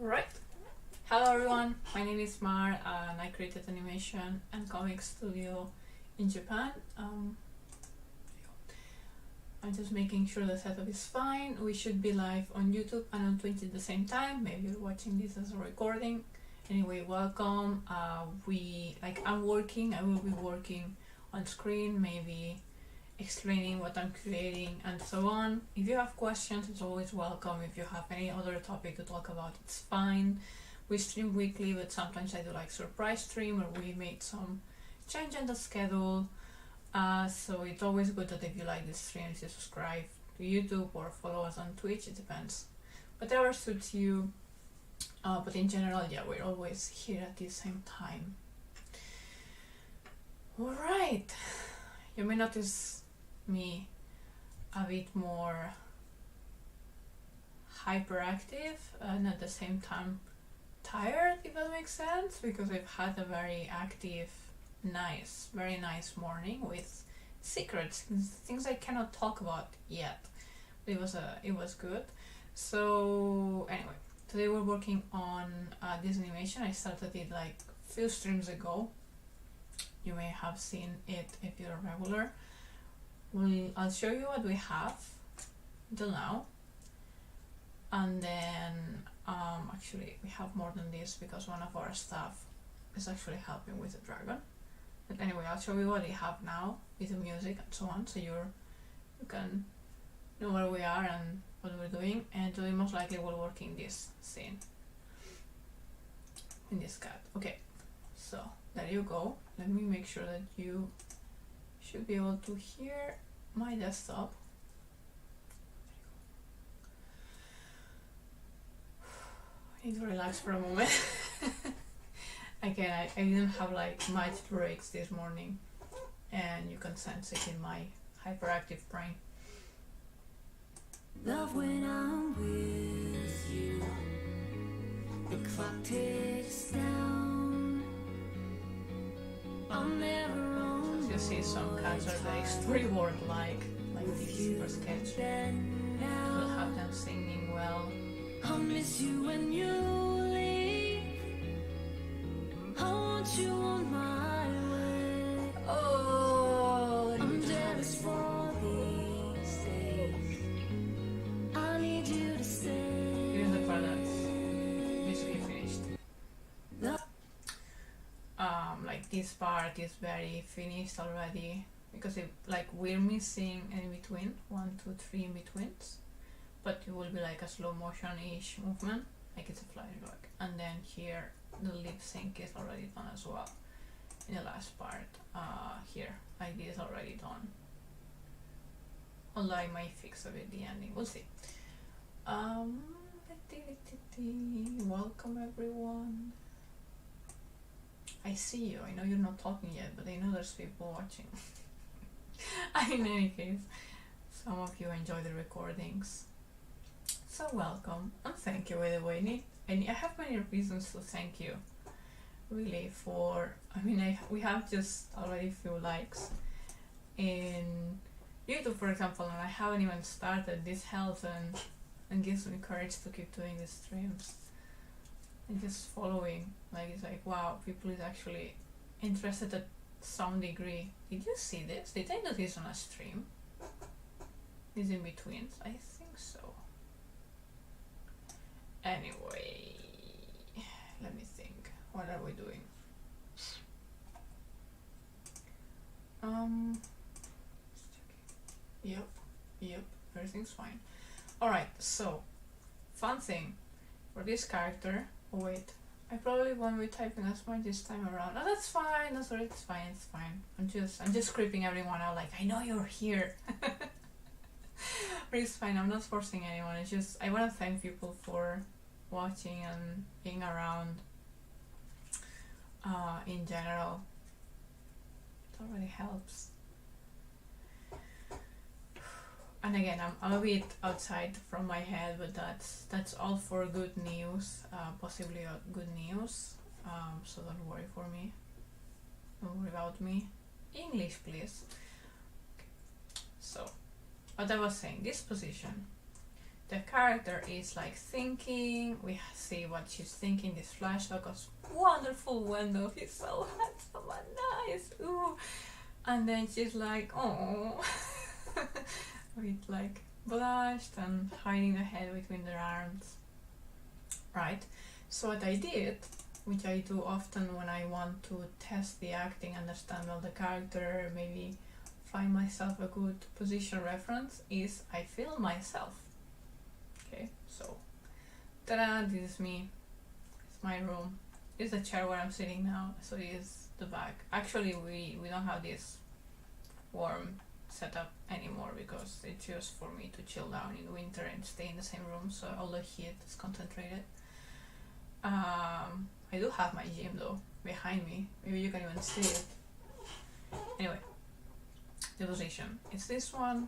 Right. Hello everyone, my name is Mar and I created animation and comic studio in Japan. I'm just making sure the setup is fine. We should be live on YouTube and on Twitch at the same time. Maybe you're watching this as a recording. Anyway, welcome. I will be working on screen, maybe explaining what I'm creating and so on. If you have questions, it's always welcome. If you have any other topic to talk about, it's fine. We stream weekly, but sometimes I do like surprise stream, or we made some change in the schedule. So it's always good that if you like this stream, you subscribe to YouTube or follow us on Twitch. It depends, whatever suits you. But in general, yeah, we're always here at the same time. All right, you may notice me a bit more hyperactive and at the same time tired, if that makes sense, because I've had a very active, very nice morning with secrets, things I cannot talk about yet. It was good. So anyway, today we're working on this animation. I started it like a few streams ago. You may have seen it if you're a regular. I'll show you what we have until now, and then actually we have more than this because one of our staff is actually helping with the dragon. But anyway, I'll show you what we have now with the music and so on, so you can know where we are and what we're doing. And today most likely we'll work in this scene, in this cat. Okay, so there you go. Let me make sure that you should be able to hear my desktop. I need to relax for a moment. Again, I didn't have like much breaks this morning, and you can sense it in my hyperactive brain. Love when I'm with you, the clock ticks down. I'm never on. So you see some cats are very storyboard like this for sketch. We'll have them singing well. I'll miss you when you leave. I want you on my way. Oh, I'm jealous for these days. I need you to stay. here's the part that's basically finished. Like this part is very finished already because we're missing in between 1, 2, 3 in betweens, but it will be like a slow motion-ish movement, like it's a flashback. And then here the lip sync is already done as well. In the last part, here like this already done. Although I might fix a bit the ending, we'll see. Welcome everyone. I see you. I know you're not talking yet, but I know there's people watching. In any case, some of you enjoy the recordings, so welcome and thank you. By the way, I have many reasons to thank you. Really, we have just already a few likes in YouTube, for example, and I haven't even started. This helps and gives me courage to keep doing the streams and just following. It's like, wow, people is actually interested at some degree. Did you see this? Did I do this on a stream? These in betweens? I think so. Anyway, let me think. What are we doing? Yep, everything's fine. Alright, so fun thing for this character. Oh wait, I probably won't be typing as much this time around. Oh, that's fine. That's alright. It's fine. I'm just creeping everyone out. Like, I know you're here. But it's fine. I'm not forcing anyone. It's just I want to thank people for watching and being around. In general, it already helps. And again, I'm a bit outside from my head, but that's all for good news, possibly good news. So don't worry for me. Don't worry about me. English, please. Okay. So, what I was saying, this position the character is like thinking, we see what she's thinking, this flashback of wonderful Wendell, he's so handsome and nice, ooh. And then she's like, oh, with like blushed and hiding the head between their arms, right? So what I did, which I do often when I want to test the acting, understand well the character, maybe find myself a good position reference, is I film myself. Okay, so ta-da, this is me, it's my room, it's the chair where I'm sitting now, so it's the back. Actually we don't have this warm setup anymore because it's just for me to chill down in winter and stay in the same room, so all the heat is concentrated. I do have my gym though behind me, maybe you can even see it. Anyway, the position, it's this one.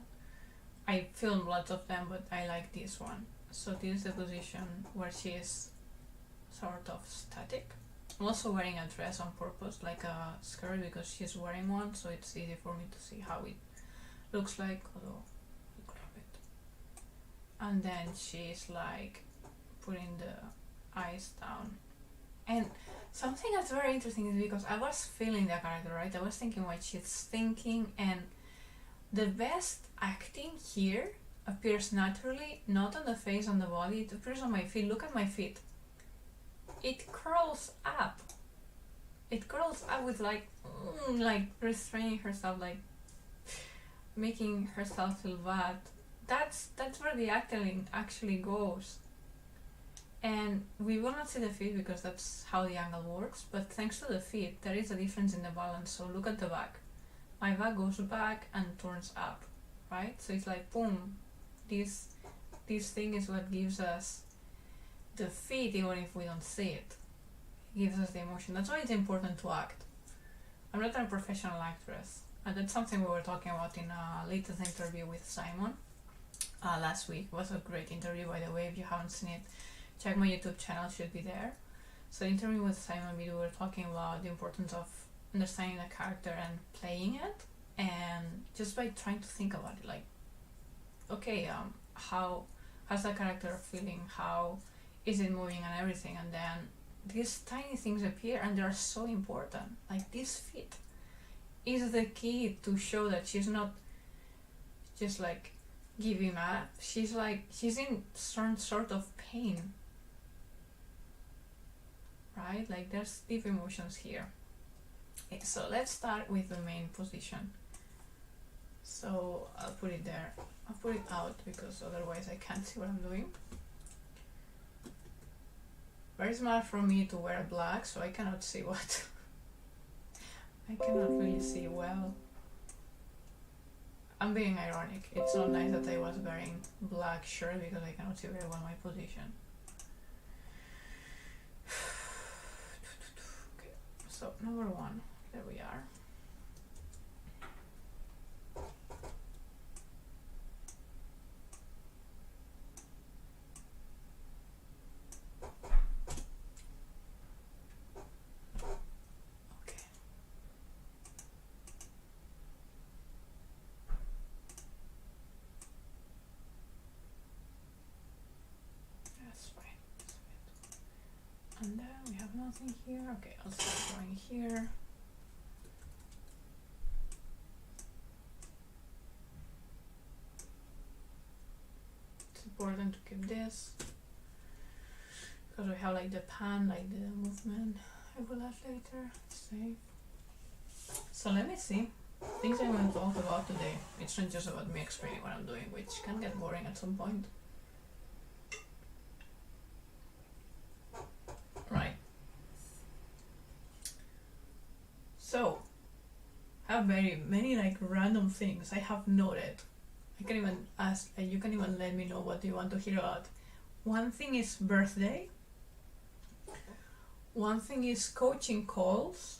I filmed lots of them, but I like this one. So this is the position where she is sort of static. I'm also wearing a dress on purpose, like a skirt, because she's wearing one, so it's easy for me to see how it looks like, although I'll grab it. And then she's like putting the eyes down. And something that's very interesting is because I was feeling the character, right? I was thinking what she's thinking, and the best acting here appears naturally, not on the face, on the body, it appears on my feet. Look at my feet. It curls up. It curls up with like restraining herself, like making herself feel bad. That's where the acting actually goes. And we will not see the feet because that's how the angle works, but thanks to the feet there is a difference in the balance. So look at the back. My back goes back and turns up, right? So it's like boom, this thing is what gives us the feet, even if we don't see it. It gives us the emotion. That's why it's important to act. I'm not a professional actress, and that's something we were talking about in a latest interview with Simon last week. It was a great interview, by the way. If you haven't seen it, check my YouTube channel, should be there. So the interview with Simon, we were talking about the importance of understanding the character and playing it, and just by trying to think about it, like, okay, how's the character feeling, how is it moving and everything, and then these tiny things appear and they're so important. Like this fit is the key to show that she's not just like giving up, she's in some sort of pain, right? Like there's deep emotions here. Okay, so let's start with the main position. So I'll put it there. I'll put it out because otherwise I can't see what I'm doing. Very smart for me to wear black, so I cannot see what I cannot really see well. I'm being ironic. It's not nice that I was wearing black shirt because I cannot see very well my position. Okay, so number one, there we are. And then we have nothing here. Okay, I'll start drawing here. It's important to keep this because we have like the pan, like the movement. I will add later. Save. So let me see. Things I want to talk about today. It's not just about me explaining what I'm doing, which can get boring at some point. Right. So, I have very many like random things I have noted. I can even ask, you can even let me know what you want to hear about. One thing is birthday. One thing is coaching calls.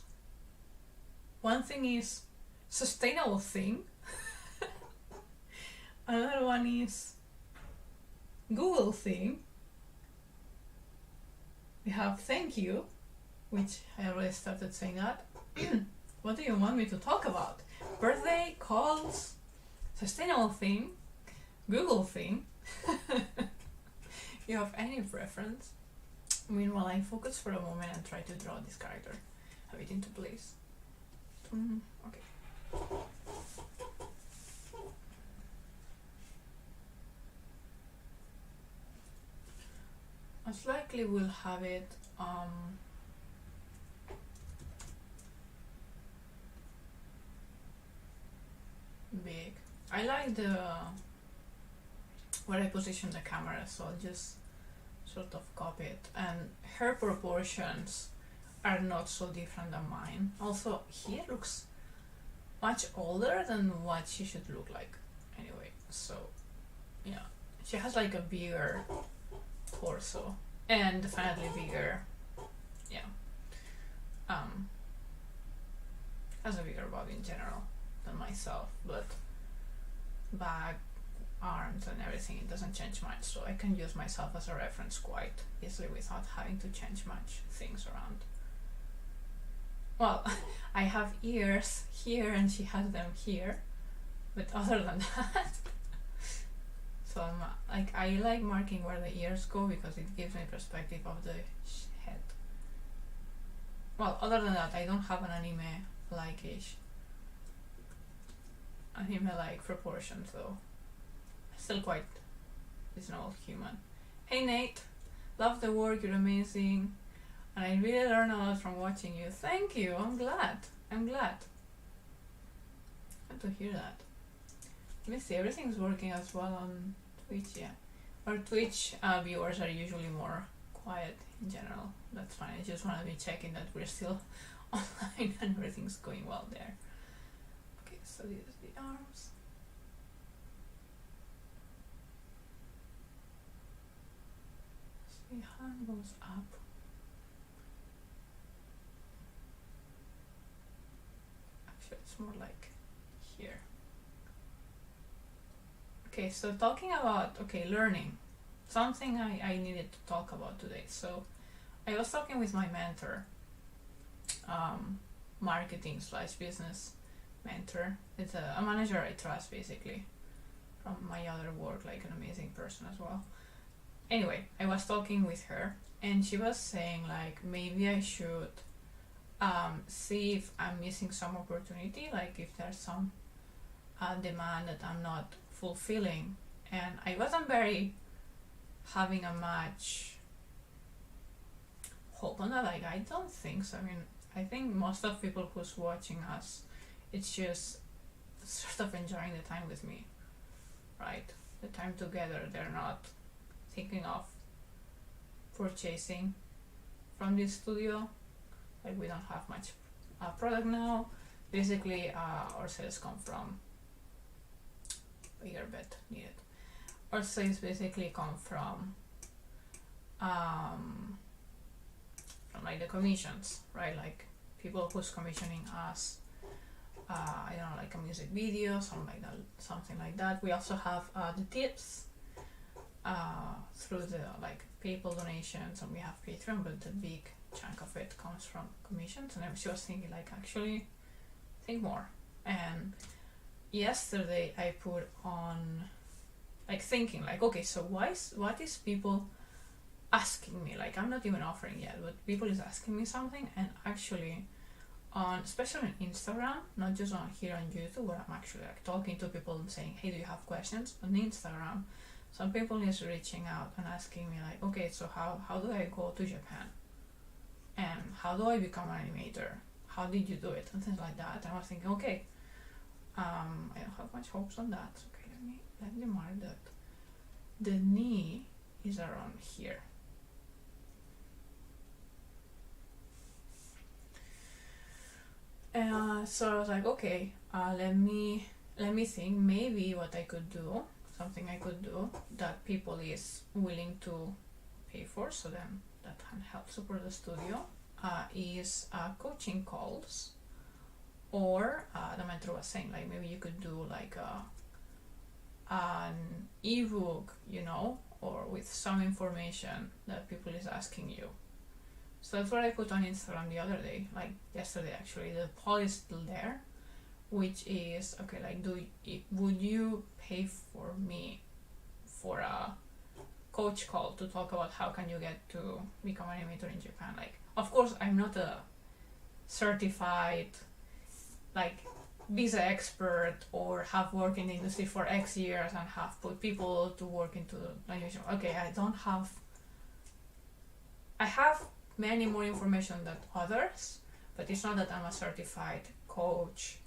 One thing is sustainable thing. Another one is Google thing. We have thank you, which I already started saying that. What do you want me to talk about? Birthday, calls, sustainable thing, Google thing. you have any preference. Meanwhile, I focus for a moment and try to draw this character, have it into place. Okay. Most likely we'll have it big. I like the where I position the camera, so I'll just sort of copy it. And her proportions are not so different than mine. Also, he looks much older than what she should look like anyway. So yeah, she has like a bigger torso and definitely bigger, yeah, has a bigger body in general than myself, but back, arms and everything, it doesn't change much, so I can use myself as a reference quite easily without having to change much things around. Well, I have ears here and she has them here, but other than that, so I like marking where the ears go because it gives me perspective of the head. Well, other than that, I don't have an anime-like-ish anime-like proportions though. Still quite reasonable human. Hey Nate, love the work, you're amazing. And I really learn a lot from watching you. Thank you, I'm glad. Glad to hear that. Let me see, everything's working as well on Twitch, yeah. Our Twitch viewers are usually more quiet in general. That's fine, I just want to be checking that we're still online and everything's going well there. Okay, so this is the arms. So the hand goes up. Actually, it's more like here. Okay, so talking about, learning. Something I needed to talk about today. So I was talking with my mentor, marketing / business mentor. It's a manager I trust basically from my other work, like an amazing person as well. Anyway, I was talking with her and she was saying like maybe I should see if I'm missing some opportunity, like if there's some demand that I'm not fulfilling. And I wasn't very having a much hope on that. Like I don't think so. I mean, I think most of people who's watching us, it's just sort of enjoying the time with me, right? The time together. They're not thinking of purchasing from this studio. Like we don't have much product now. Basically, our sales come from bigger bet needed. Our sales basically come from like the commissions, right? Like people who's commissioning us. I don't know, like a music video, something like that. We also have the tips through the like PayPal donations, and we have Patreon, but the big chunk of it comes from commissions. And she was thinking like, actually think more. And yesterday I put on like thinking like, okay, so what is people asking me? Like I'm not even offering yet, but people is asking me something. And actually especially on Instagram, not just on here on YouTube, where I'm actually like talking to people and saying, hey, do you have questions? On Instagram, some people is reaching out and asking me like, okay, so how do I go to Japan? And how do I become an animator? How did you do it? And things like that. And I was thinking, okay, I don't have much hopes on that. Okay, let me mark that. The knee is around here. So I was like, okay, let me think maybe what I could do, something I could do that people is willing to pay for, so then that can help support the studio, is coaching calls, or the mentor was saying like maybe you could do like an ebook, or with some information that people is asking you. So that's what I put on Instagram the other day, like yesterday actually. The poll is still there, which is, okay, like would you pay for me for a coach call to talk about how can you get to become an animator in Japan. Like, of course, I'm not a certified like visa expert or have worked in the industry for X years and have put people to work into the animation. Okay, I have many more information than others, but it's not that I'm a certified coach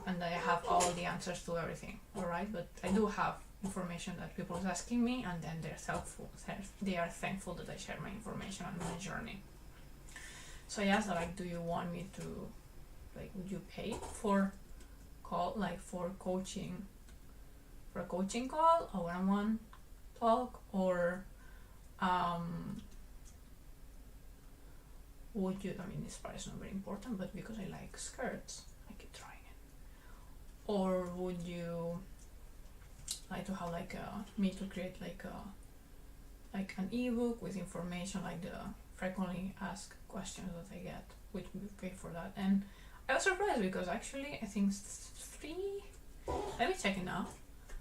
and I have all the answers to everything, alright? But I do have information that people is asking me, and then they are thankful that I share my information and my journey. So I asked her, like, do you want me to, like, would you pay for coaching, for a coaching call, a one-on-one talk, or would you, I mean, this part is not very important, but because I like skirts, I keep trying it. Or would you like to have me to create like an ebook with information, like the frequently asked questions that I get, which we pay for that. And I was surprised because actually I think three, let me check it now,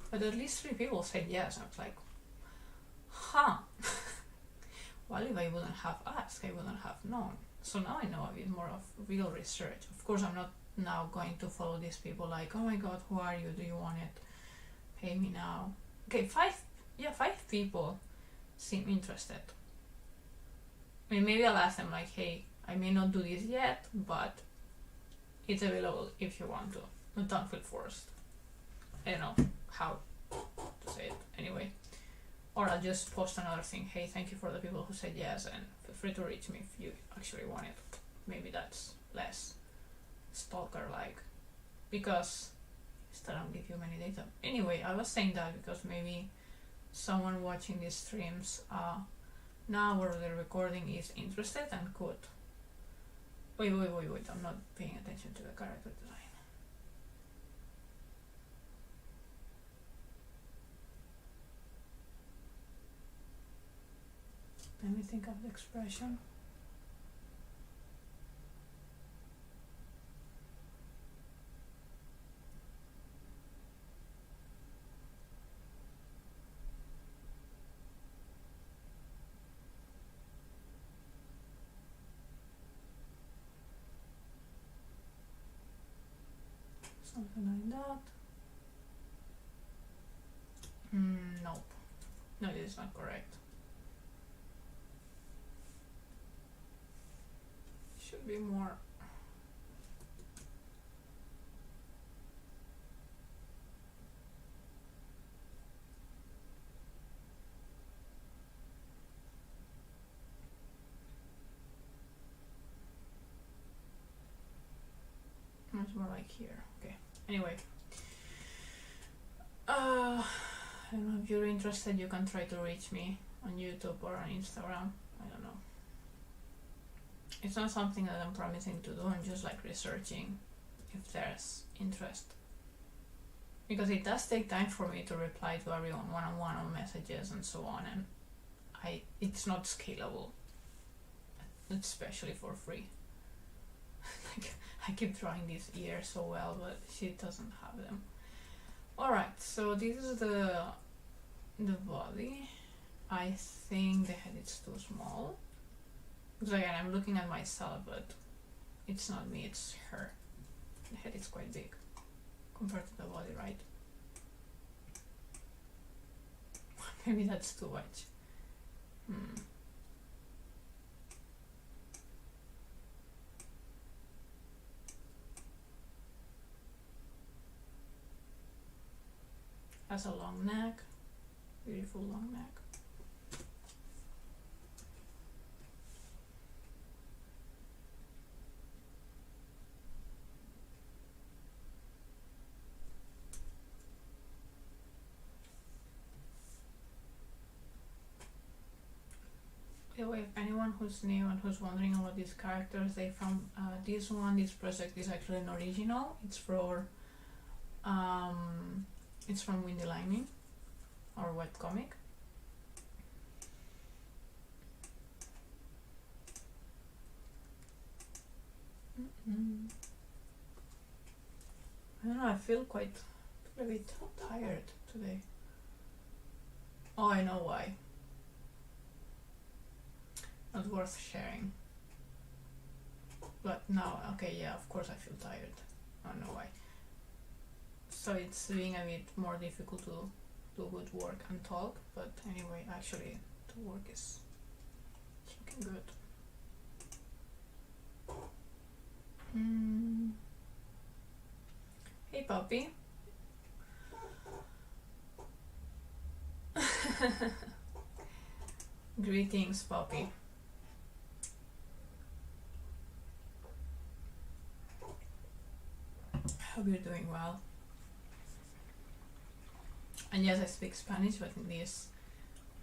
but at least 3 people said yes. I was like, huh. Well, if I wouldn't have asked, I wouldn't have known. So now I know a bit more of real research. Of course, I'm not now going to follow these people like, oh my god, who are you? Do you want it? Pay me now. Okay, 5 people seem interested. I mean, maybe I'll ask them like, hey, I may not do this yet, but it's available if you want to. But don't feel forced. I don't know how to say it anyway. Or I'll just post another thing, hey, thank you for the people who said yes, and feel free to reach me if you actually want it. Maybe that's less stalker-like, because still don't give you many data. Anyway, I was saying that because maybe someone watching these streams now where the recording is interested and could... Wait, I'm not paying attention to the character design. Let me think of the expression. Something like that. Nope. No, it is not correct. Should be more. Much more like here. Okay. Anyway. I don't know if you're interested, you can try to reach me on YouTube or on Instagram. I don't know. It's not something that I'm promising to do, I'm just like researching if there's interest. Because it does take time for me to reply to everyone one-on-one on messages and so on, and it's not scalable, especially for free. Like, I keep trying these ears so well, but she doesn't have them. Alright, so this is the body. I think the head is too small. Because again, I'm looking at myself, but it's not me, it's her. The head is quite big compared to the body, right? Maybe that's too much. Has a long neck, beautiful long neck. By the way, if anyone who's new and who's wondering about these characters, they found this project is actually an original. It's from Wendel and Kruna, our webcomic. I don't know, I feel a bit tired today. Oh, I know why. Not worth sharing. But now, okay, yeah, of course I feel tired. I don't know why. So it's being a bit more difficult to do good work and talk, but anyway, actually the work is looking good. Hey puppy. Greetings puppy. Hope you're doing well. And yes, I speak Spanish, but in this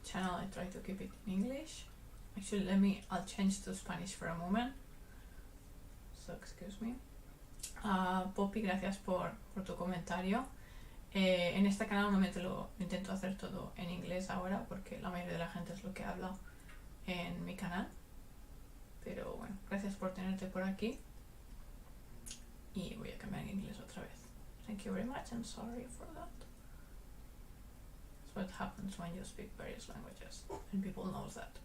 channel I try to keep it in English. Actually, I'll change to Spanish for a moment. So, excuse me. Poppy, gracias por tu comentario. En este canal normalmente lo intento hacer todo en inglés ahora, porque la mayoría de la gente es lo que habla en mi canal. Pero bueno, gracias por tenerte por aquí. Y voy a cambiar en inglés otra vez. Thank you very much and sorry for that. That's what happens when you speak various languages and people know that.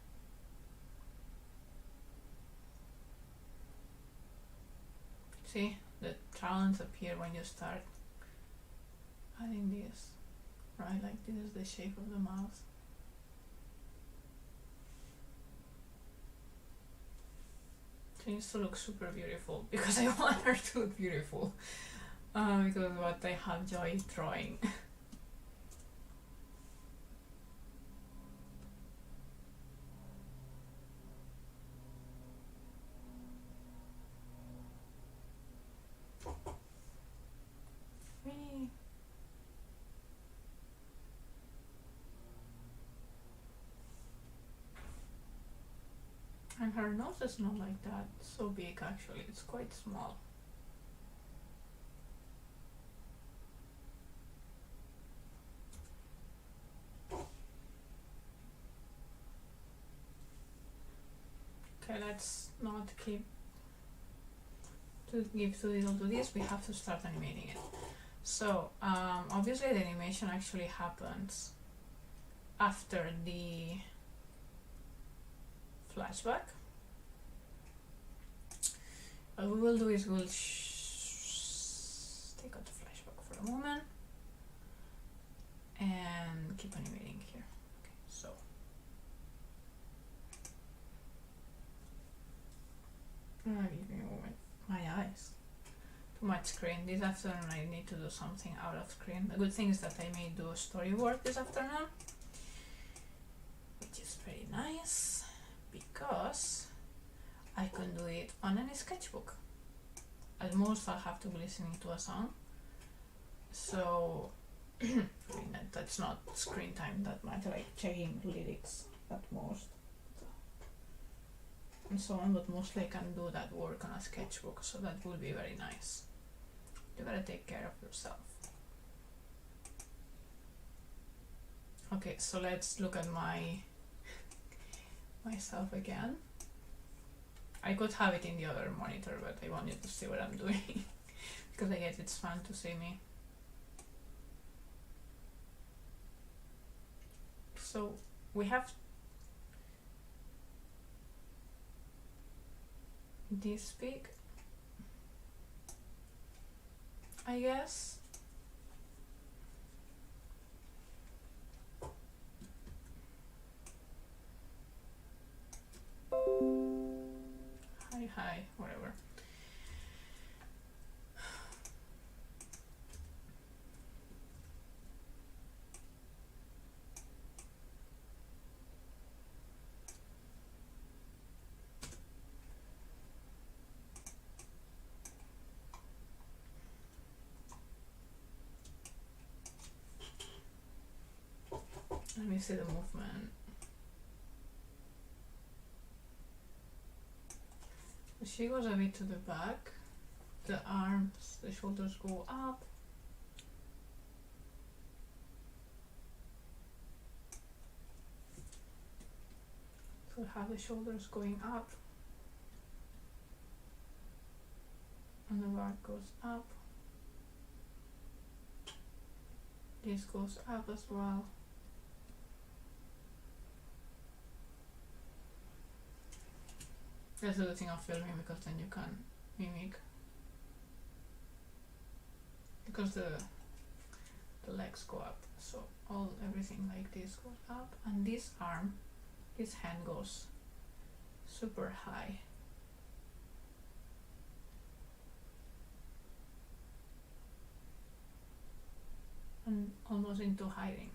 See, the talents appear when you start adding this, right? Like this is the shape of the mouth. It needs to look super beautiful because I want her to look beautiful. Because what I have joy drawing. And her nose is not like that so big actually, it's quite small. Okay, let's not keep to give too little to this, we have to start animating it. So obviously the animation actually happens after the flashback. What we will do is we'll take out the flashback for a moment and keep animating here. Okay, so give me a moment. My eyes. Too much screen. This afternoon I need to do something out of screen. The good thing is that I may do a storyboard this afternoon, which is very nice because I can do it on any sketchbook. At most I'll have to be listening to a song. So I mean, that's not screen time that much, like checking lyrics at most. And so on, but mostly I can do that work on a sketchbook, so that would be very nice. You gotta take care of yourself. Okay, so let's look at myself again. I could have it in the other monitor, but I want you to see what I'm doing because I guess it's fun to see me. So we have this big, I guess. Hi, whatever. Let me see the movement. She goes a bit to the back, the arms, the shoulders go up. So have the shoulders going up, and the back goes up. This goes up as well. That's the thing of filming, because then you can mimic, because the legs go up, so everything like this goes up, and this arm, this hand goes super high. And almost into hiding.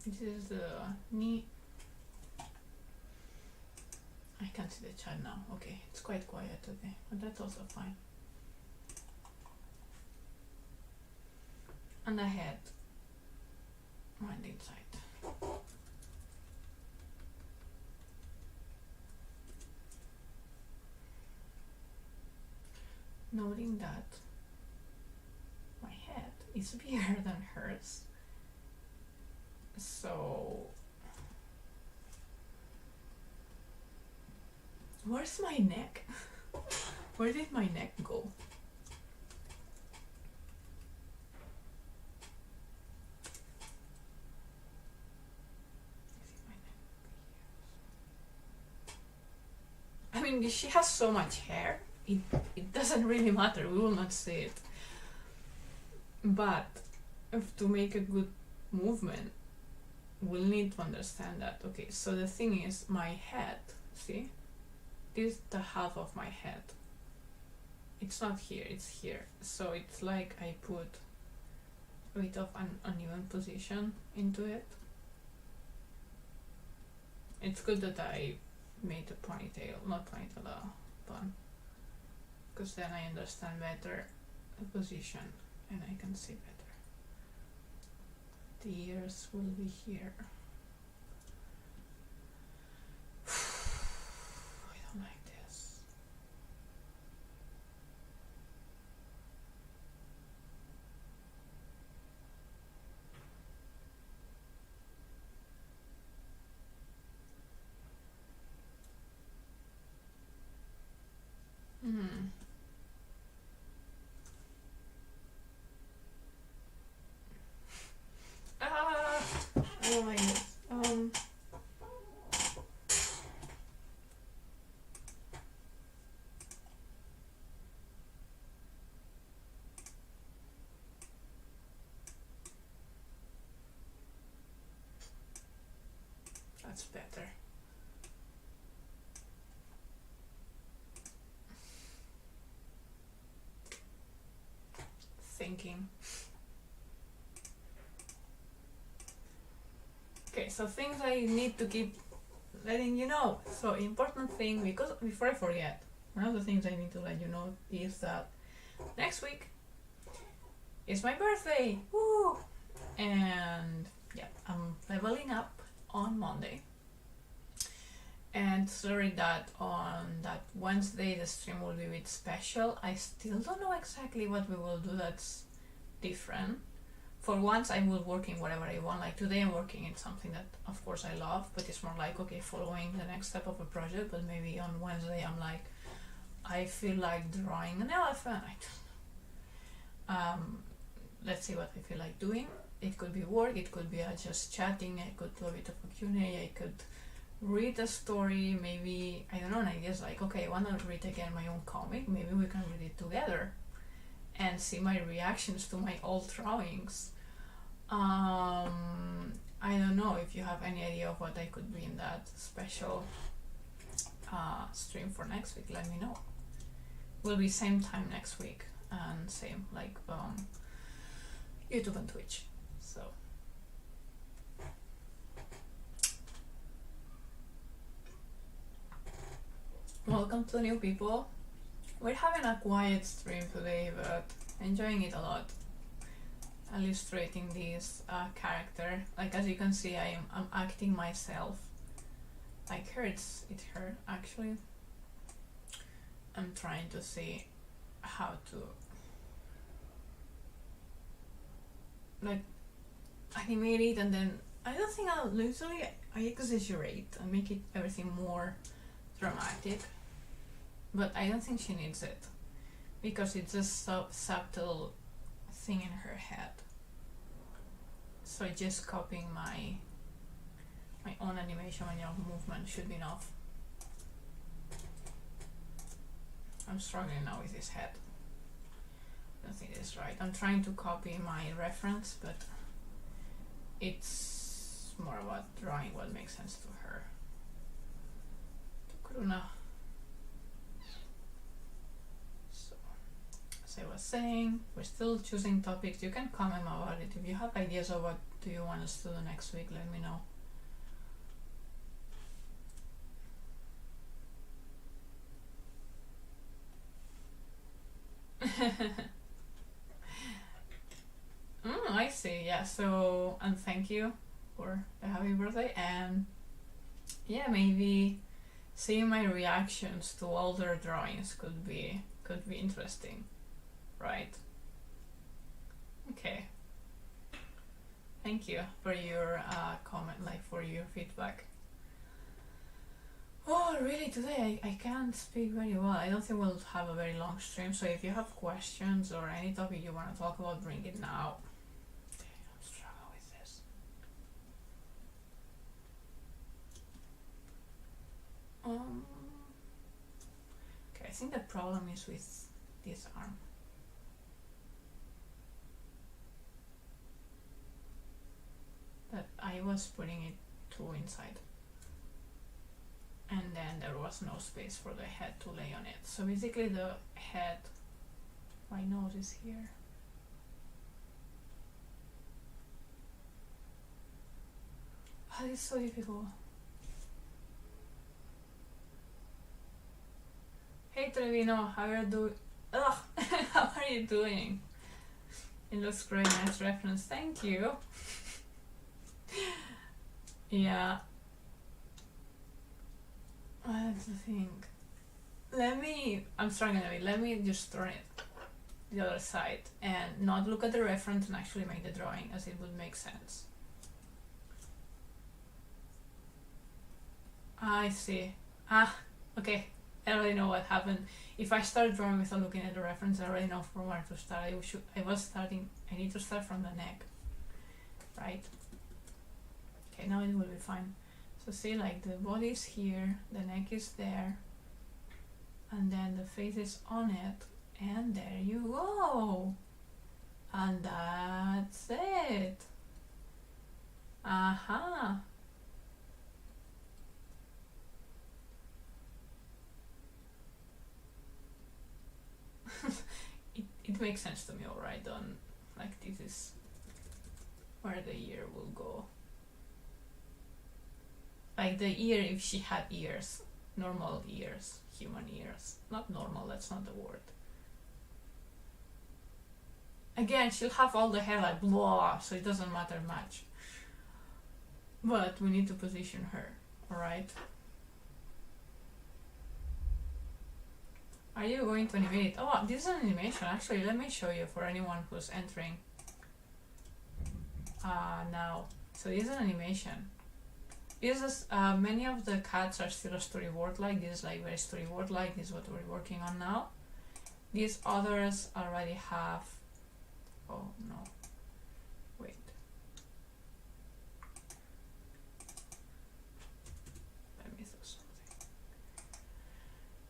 This is the knee. I can't see the chat now. Okay, it's quite quiet today, but that's also fine. And the head went inside. Noting that my head is bigger than hers, so where's my neck? Where did my neck go? I mean, she has so much hair, it doesn't really matter, we will not see it. But if to make a good movement, we'll need to understand that. Okay, so the thing is, my head, see? This is the half of my head. It's not here, it's here. So it's like I put a bit of an uneven position into it. It's good that I made a ponytail, not ponytail, bun, because then I understand better the position and I can see better. The ears will be here. I don't like this. I don't like this. That's better. Thinking. Okay, so things I need to keep letting you know. So important thing, because before I forget, one of the things I need to let you know is that next week is my birthday. Woo! And yeah, I'm leveling up on Monday. And sorry that on that Wednesday the stream will be a bit special. I still don't know exactly what we will do that's different. For once I will work in whatever I want. Like today I'm working in something that of course I love, but it's more like, okay, following the next step of a project. But maybe on Wednesday I'm like, I feel like drawing an elephant. I don't know. Let's see what I feel like doing. It could be work, it could be just chatting, I could do a bit of a Q&A, I could read a story, maybe, I don't know, and I guess like, okay, I want to read again my own comic, maybe we can read it together and see my reactions to my old drawings. I don't know if you have any idea of what I could be in that special stream for next week, let me know. Will be same time next week and same like YouTube and Twitch. So welcome to new people. We're having a quiet stream today, but enjoying it a lot. Illustrating this character. Like as you can see, I'm acting myself. Like it hurt actually. I'm trying to see how to like animate it, and then I don't think I'll literally I exaggerate and make it everything more dramatic, but I don't think she needs it because it's a subtle thing in her head. So just copying my own animation and your movement should be enough. I'm struggling now with this head. I don't think it's right. I'm trying to copy my reference, but it's more about drawing what makes sense to her. To Kruna. So, as I was saying, we're still choosing topics. You can comment about it. If you have ideas of what do you want us to do next week, let me know. I see. Yeah, so, and thank you for the happy birthday, and yeah, maybe seeing my reactions to older drawings could be interesting, right? Okay, thank you for your comment, like for your feedback. Oh, really, today I can't speak very well. I don't think we'll have a very long stream, so if you have questions or any topic you want to talk about, bring it now. I'm struggling with this. Okay, I think the problem is with this arm. That I was putting it too inside. And then there was no space for the head to lay on it. So basically the head, my nose is here. Oh, it's so difficult. Hey Trevino, how are you doing? Ugh, how are you doing? It looks great, nice reference, thank you. Yeah. That's the thing. I'm struggling a bit. Let me just turn it the other side and not look at the reference and actually make the drawing as it would make sense. I see. Okay. I already know what happened. If I start drawing without looking at the reference, I already know from where to start. I need to start from the neck. Right? Okay, now it will be fine. So see, like the body is here, the neck is there, and then the face is on it, and there you go. And that's it. Aha. It makes sense to me, alright, on like this is where the ear will go. Like the ear, if she had ears, normal ears, human ears. Not normal, that's not the word. Again, she'll have all the hair like blah, so it doesn't matter much. But we need to position her, alright? Are you going to animate it? Oh, this is an animation. Actually, let me show you for anyone who's entering now. So this is an animation. This is, many of the cats are still a storyboard-like. This is like very storyboard-like. This is what we're working on now. These others already have... Oh, no. Wait. Let me do something.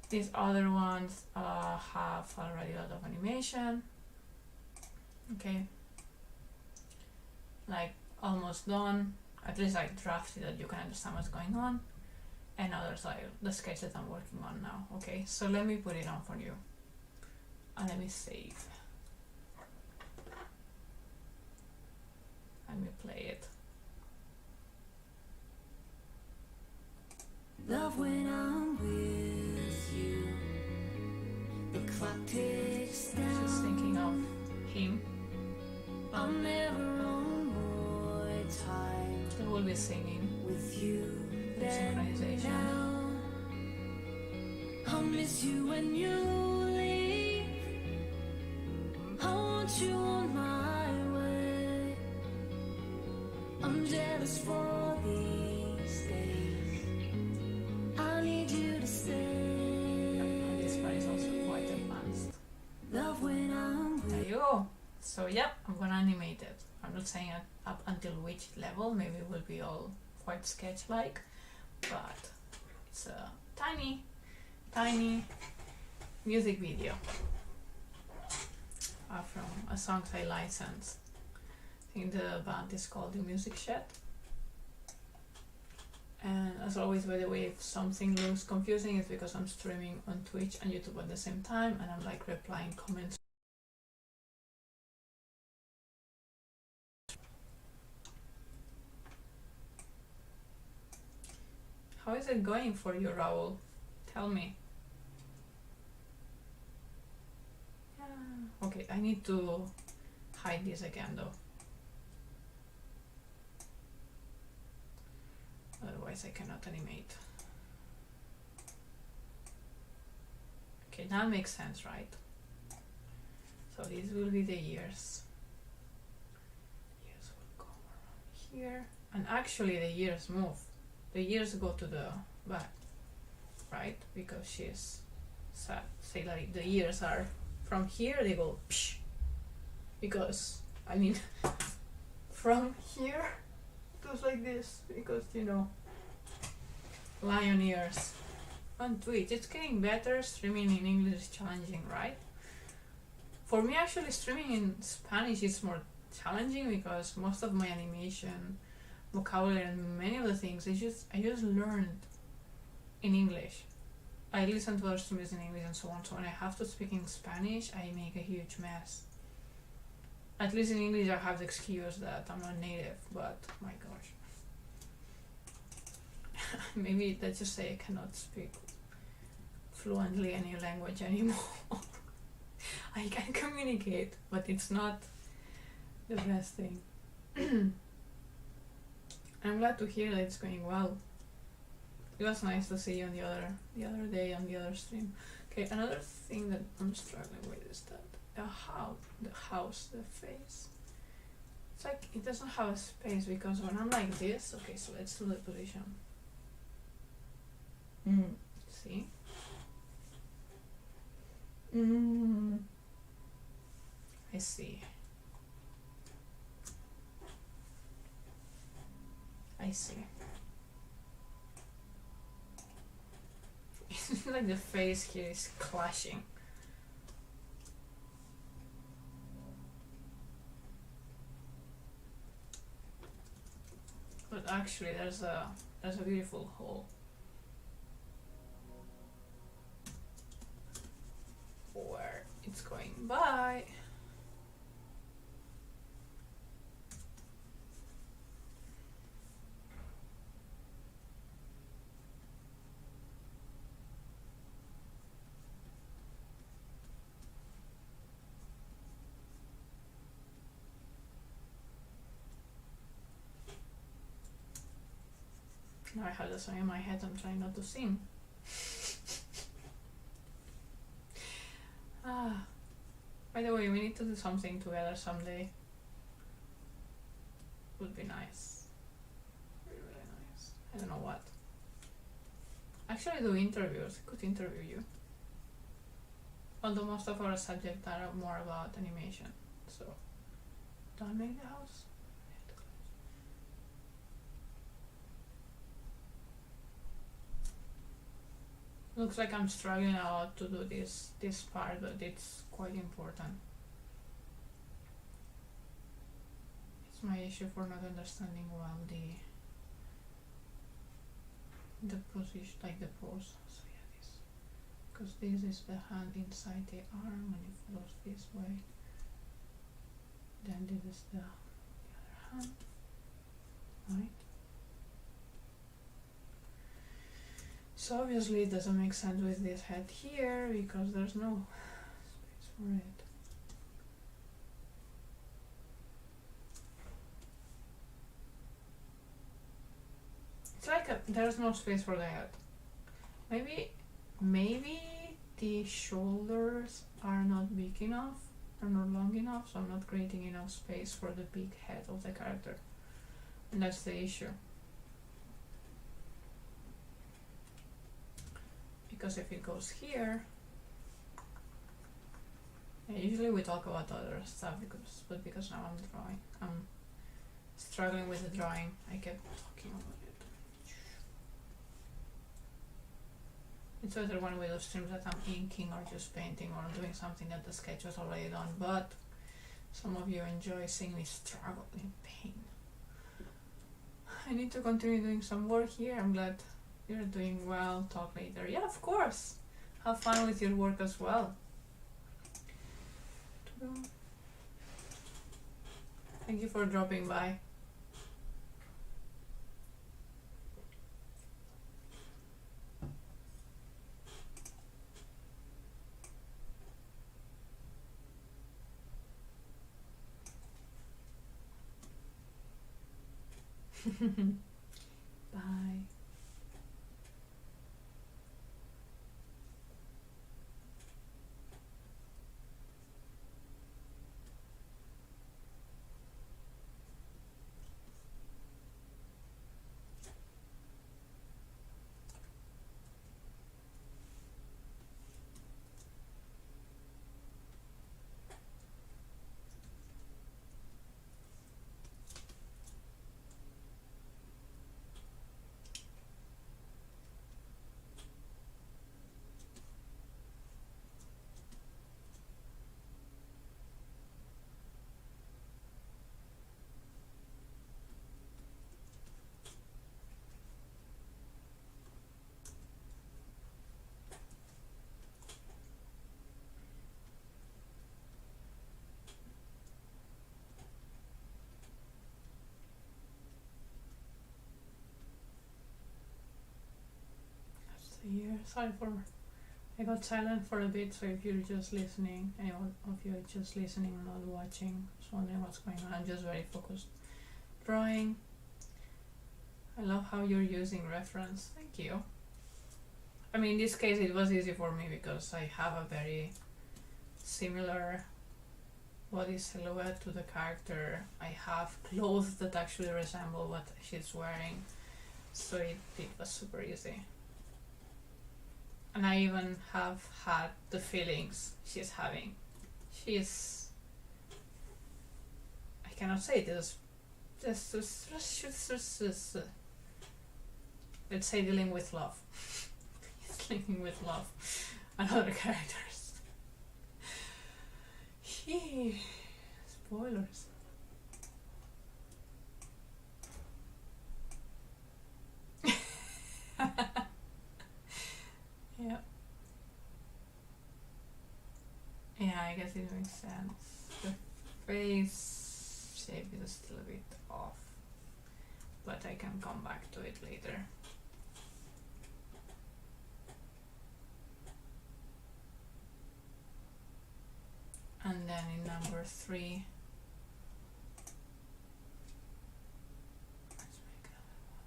These other ones have already a lot of animation. Okay. Like, almost done. At least I drafted that you can understand what's going on, and others are the sketch that I'm working on now. Okay, so let me put it on for you, and let me save. Let me play it. Love when I'm with you. The clock ticks down. Just thinking of him. I'm never on more time So we'll be singing with you. the synchronization. Now I'll miss you when you leave. I want you on my way. I'm jealous for these days. I need you to stay. This part is also quite advanced. Love when I'm There you go. So yeah, I'm gonna animate it. I'm not saying up until which level, maybe it will be all quite sketch-like, but it's a tiny, tiny music video from a song I licensed. I think the band is called The Music Shed. And as always, by the way, if something looks confusing, it's because I'm streaming on Twitch and YouTube at the same time, and I'm like replying comments. How is it going for you, Raul? Tell me. Yeah. Okay, I need to hide this again though. Otherwise I cannot animate. Okay, that makes sense, right? So these will be the ears. Ears will go around here. And actually the ears move. The ears go to the back, right? Because she's sad. Say like the ears are from here, they go psh. Because, I mean, from here, it goes like this. Because, you know, lion ears. On Twitch, it's getting better. Streaming in English is challenging, right? For me, actually, streaming in Spanish is more challenging because most of my animation, vocabulary, and many of the things I just learned in English. I listen to other streamers in English and so on. So when I have to speak in Spanish, I make a huge mess. At least in English, I have the excuse that I'm not native. But my gosh, maybe let's just say I cannot speak fluently any language anymore. I can communicate, but it's not the best thing. I'm glad to hear that it's going well. It was nice to see you on the other day on the other stream. Okay, another thing that I'm struggling with is that the house, the face. It's like it doesn't have a space because when I'm like this, okay, so let's do the position. See? I see. I see. It's like the face here is clashing. But actually there's a beautiful hole. Where it's going by. Now I have the song in my head, I'm trying not to sing. By the way, we need to do something together someday. Would be nice. Really, really nice. I don't know what. Actually do interviews. I could interview you. Although most of our subjects are more about animation. So, do I make the house? Looks like I'm struggling a lot to do this part, but it's quite important. It's my issue for not understanding well the position, like the pose. So yeah, this, because this is the hand inside the arm and it follows this way. Then this is the other hand, right? So obviously it doesn't make sense with this head here because there's no space for it. It's like there's no space for the head. Maybe the shoulders are not big enough, are not long enough, so I'm not creating enough space for the big head of the character. And that's the issue. Because if it goes here, yeah, usually we talk about other stuff because now I'm drawing. I'm struggling with the drawing. I kept talking about it. It's better when we do streams that I'm inking or just painting or doing something that the sketch was already done, but some of you enjoy seeing me struggle in pain. I need to continue doing some work here. I'm glad you're doing well. Talk later. Yeah, of course. Have fun with your work as well. Thank you for dropping by. Bye. Here. Sorry for I got silent for a bit, so if you're just listening, anyone of you are just listening and not watching, just wondering what's going on, I'm just very focused drawing. I love how you're using reference. Thank you. I mean, in this case it was easy for me because I have a very similar body silhouette to the character. I have clothes that actually resemble what she's wearing, so it was super easy. And I even have had the feelings she's having. She's... I cannot say this. Let's say dealing with love. He's dealing with love and other characters. Spoilers. Yeah. Yeah, I guess it makes sense. The face shape is still a bit off, but I can come back to it later. And then in number 3, let's make another one.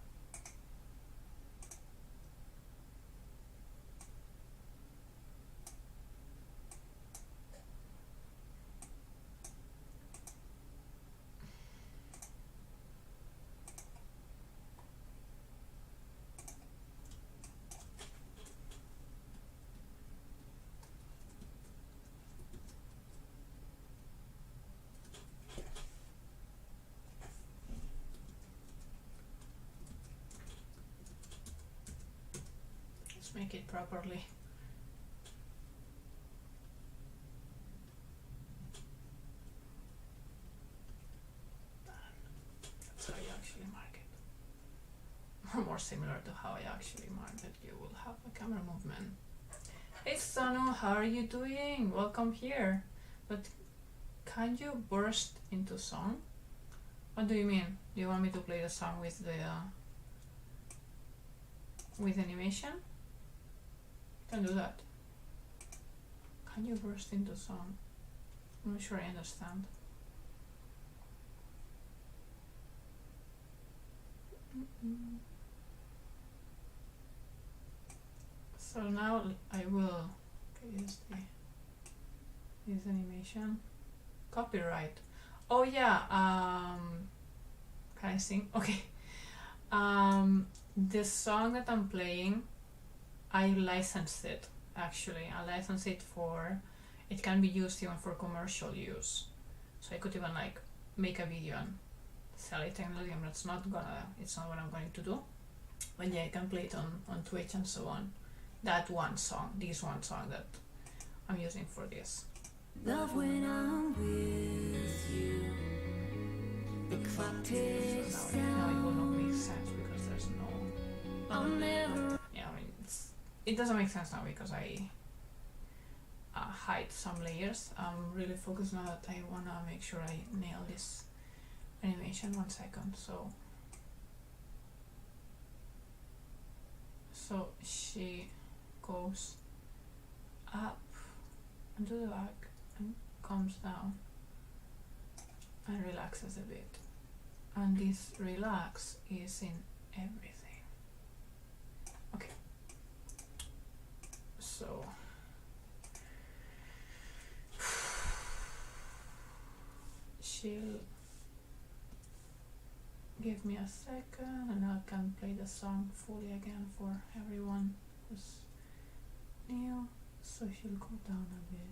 Let's make it properly. That's how you actually mark it. Or more similar to how I actually mark it. You will have a camera movement. Hey Sanu, how are you doing? Welcome here. But can you burst into song? What do you mean? Do you want me to play the song with the with animation? Can do that. Can you burst into song? I'm not sure I understand. So now I will use this animation. Copyright. Oh yeah, Can I sing? Okay. The song that I'm playing, I licensed it actually. I licensed it for, it can be used even for commercial use. So I could even like make a video and sell it technically, but it's not what I'm going to do. But yeah, I can play it on Twitch and so on. That one song, this one song that I'm using for this. Love when I'm with you. The clock ticks So now it will not make sense because there's no. I'll never. Yeah, I mean it doesn't make sense now because I hide some layers. I'm really focused now that I wanna make sure I nail this animation. 1 second. So she goes up and to the back and comes down and relaxes a bit. And this relax is in everything. Okay. So she'll give me a second and I can play the song fully again for everyone who's new. So she'll go down a bit again.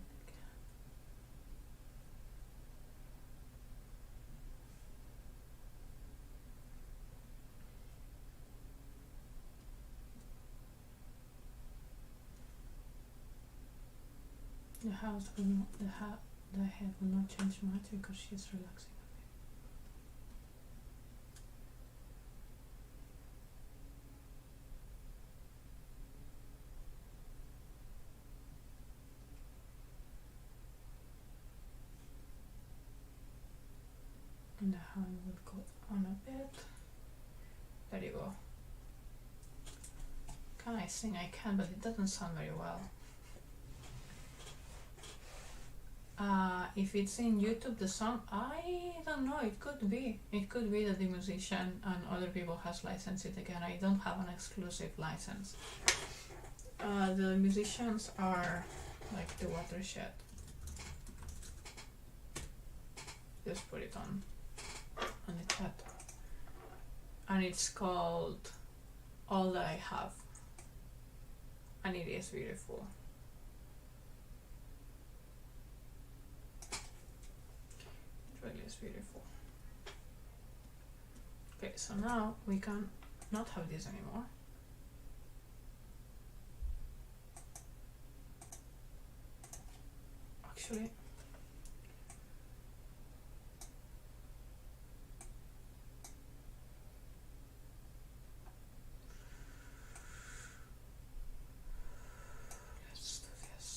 The head will not change much because she's relaxing. And the hand will go on a bit. There you go. Can I sing? I can, but it doesn't sound very well. If it's in YouTube, the song, I don't know, it could be. It could be that the musician and other people has licensed it again. I don't have an exclusive license. The musicians are like the Watershed. Just put it on the chat. And it's called All That I Have. And it is beautiful. It really is beautiful. Okay, so now we can not have this anymore. Actually, let's do this.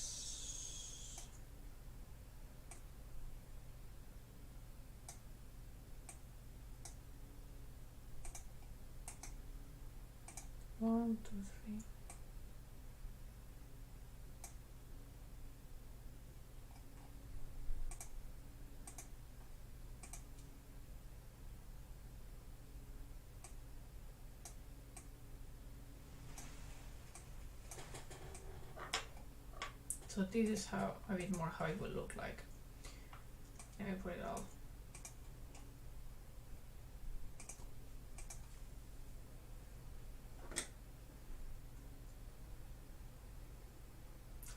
One, two, three. So this is how a bit more how it would look like. Let me put it all.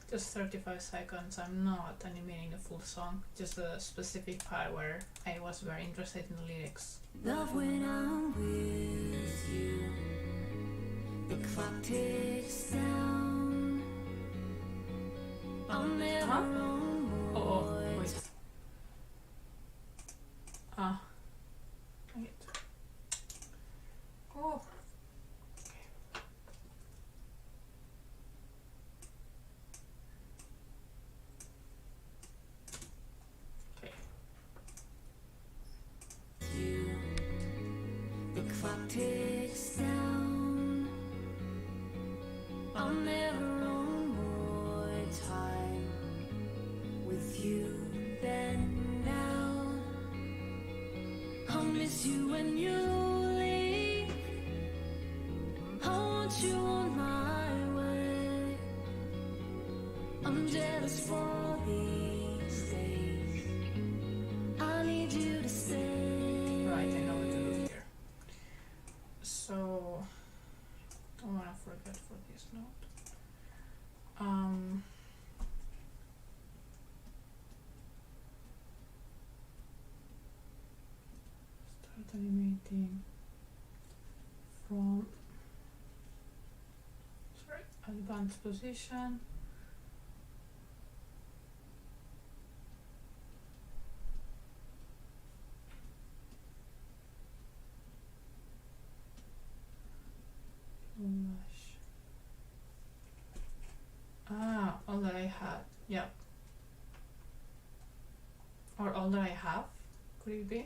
Just 35 seconds. I'm not animating the full song, just a specific part where I was very interested in the lyrics. Love when I'm with you. The clock ticks down. I'll never own more. Wait. Wait. Oh. Okay. You. The clock ticks down. I'll never own more time with you than now. I'll miss you when you leave. I want you on my way. I'm jealous for these days. I need you to stay. Right, I know what to do here. don't wanna forget for this note. Start animating from advanced position. All that I had, yep. Or all that I have, could it be?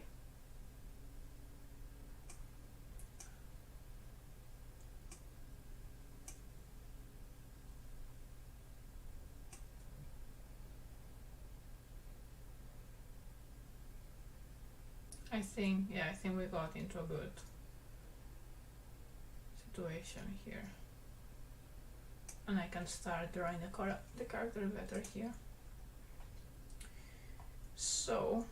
I think we got into a good situation here. And I can start drawing the character better here. So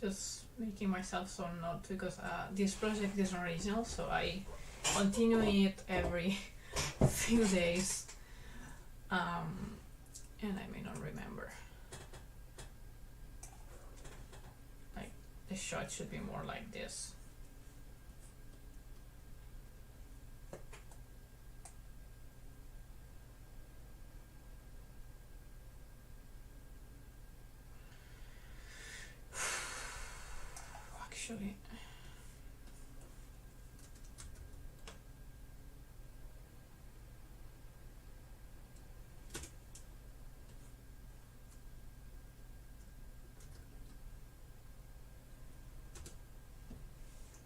just making myself some notes because this project is original, so I continue it every few days, and I may not remember. Like the shot should be more like this. Actually,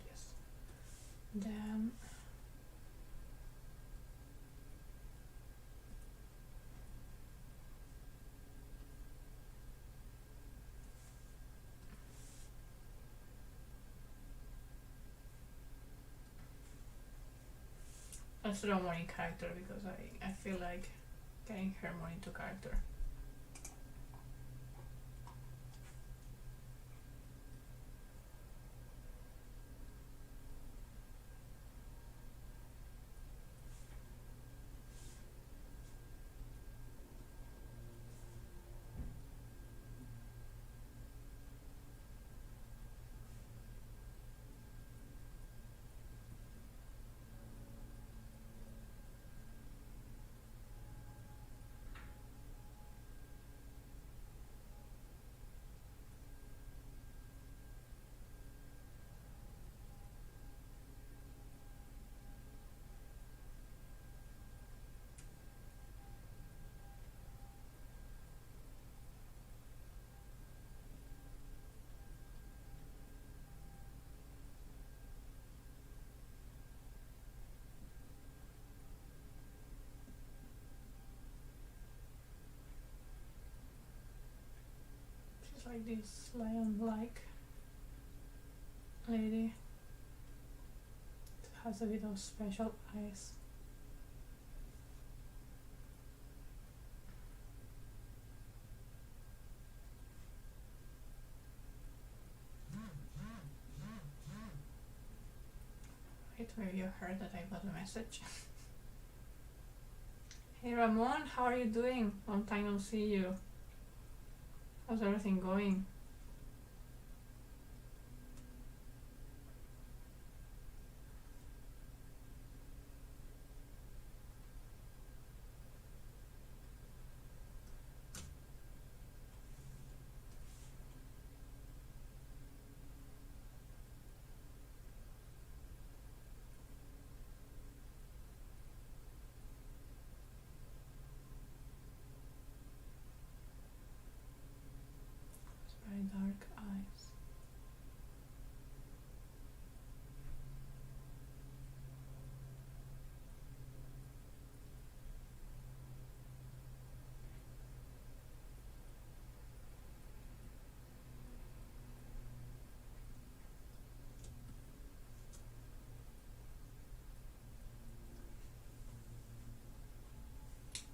yes. Then let's draw more in character because I feel like getting her more into character. Like this lion-like lady. It has a bit of special eyes. Wait, maybe you heard that I got a message. Hey Ramon, how are you doing? Long time no see you. How's everything going?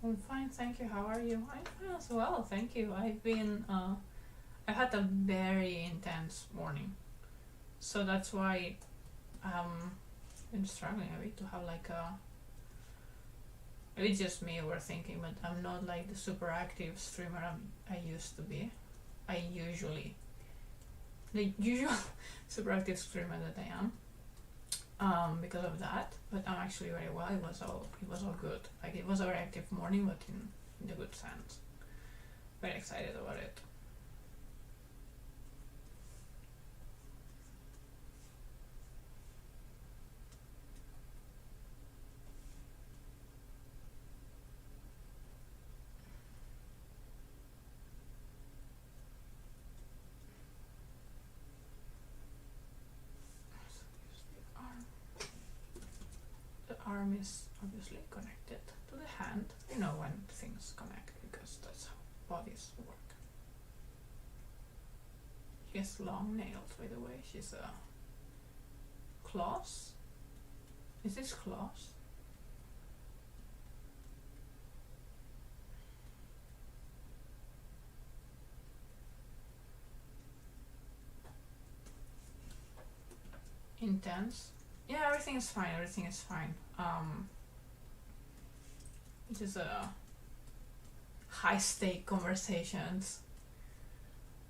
I'm fine, thank you. How are you? I'm fine as well, thank you. I've had a very intense morning, so that's why been struggling a bit to have like a. Maybe it's just me overthinking, but I'm not like the super active streamer I used to be. The usual super active streamer that I am. Because of that, but I'm actually very well. It was all good. Like it was a very active morning, but in the good sense. Very excited about it. The arm is obviously connected to the hand. You know when things connect because that's how bodies work. She has long nails, by the way. She's a claws. Is this claws? Intense. Yeah, everything is fine. Everything is fine. It is a high stake conversations.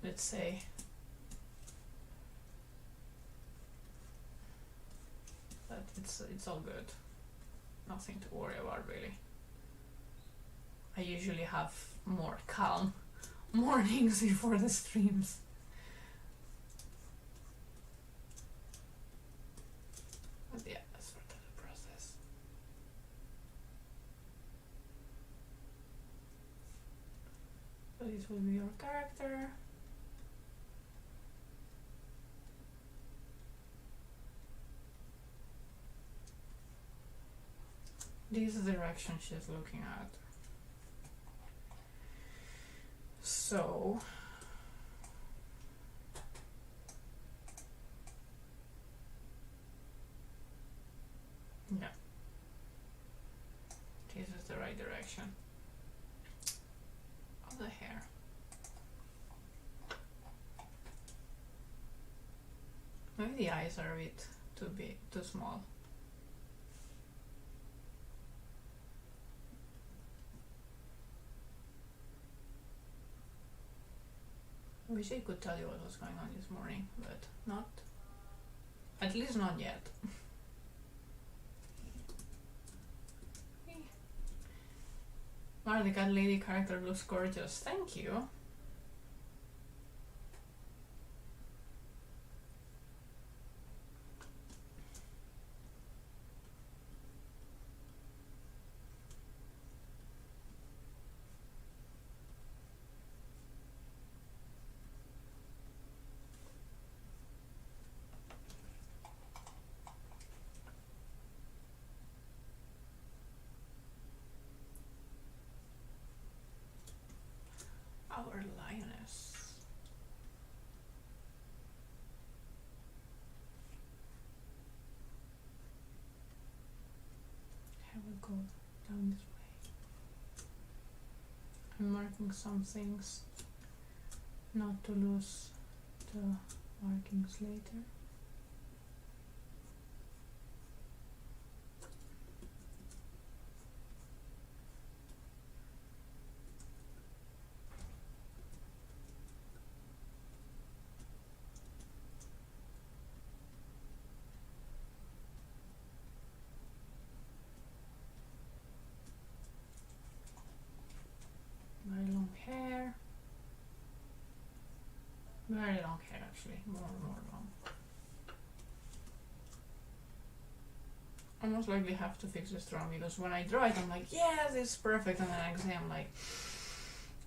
Let's say. But it's all good. Nothing to worry about really. I usually have more calm mornings before the streams. But yeah, that's part of the process. So this will be your character. This is the direction she's looking at. So yeah, this is the right direction of the hair. Maybe the eyes are a bit too big, too small. I wish I could tell you what was going on this morning, but not. At least not yet. Mara, the cat lady character looks gorgeous. Thank you. Our lioness. I will go down this way. I'm marking some things not to lose the markings later. Very long hair. Very long hair actually, more long. I most likely have to fix this drawing because when I draw it I'm like, yes, it's perfect, and then next day I'm like,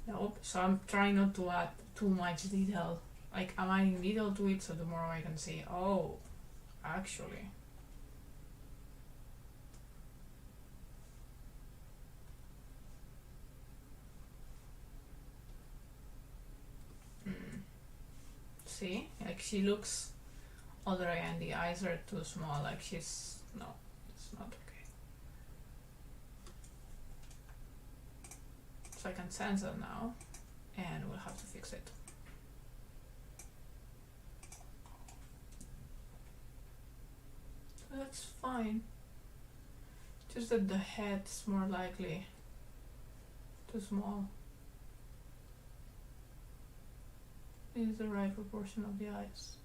nope. So I'm trying not to add too much detail. Like I'm adding detail to it so tomorrow I can see, oh, actually. See, like she looks older and the eyes are too small, like she's, no, it's not okay. So I can sense that now, and we'll have to fix it. So that's fine. Just that the head's more likely too small. This is the right proportion of the eyes.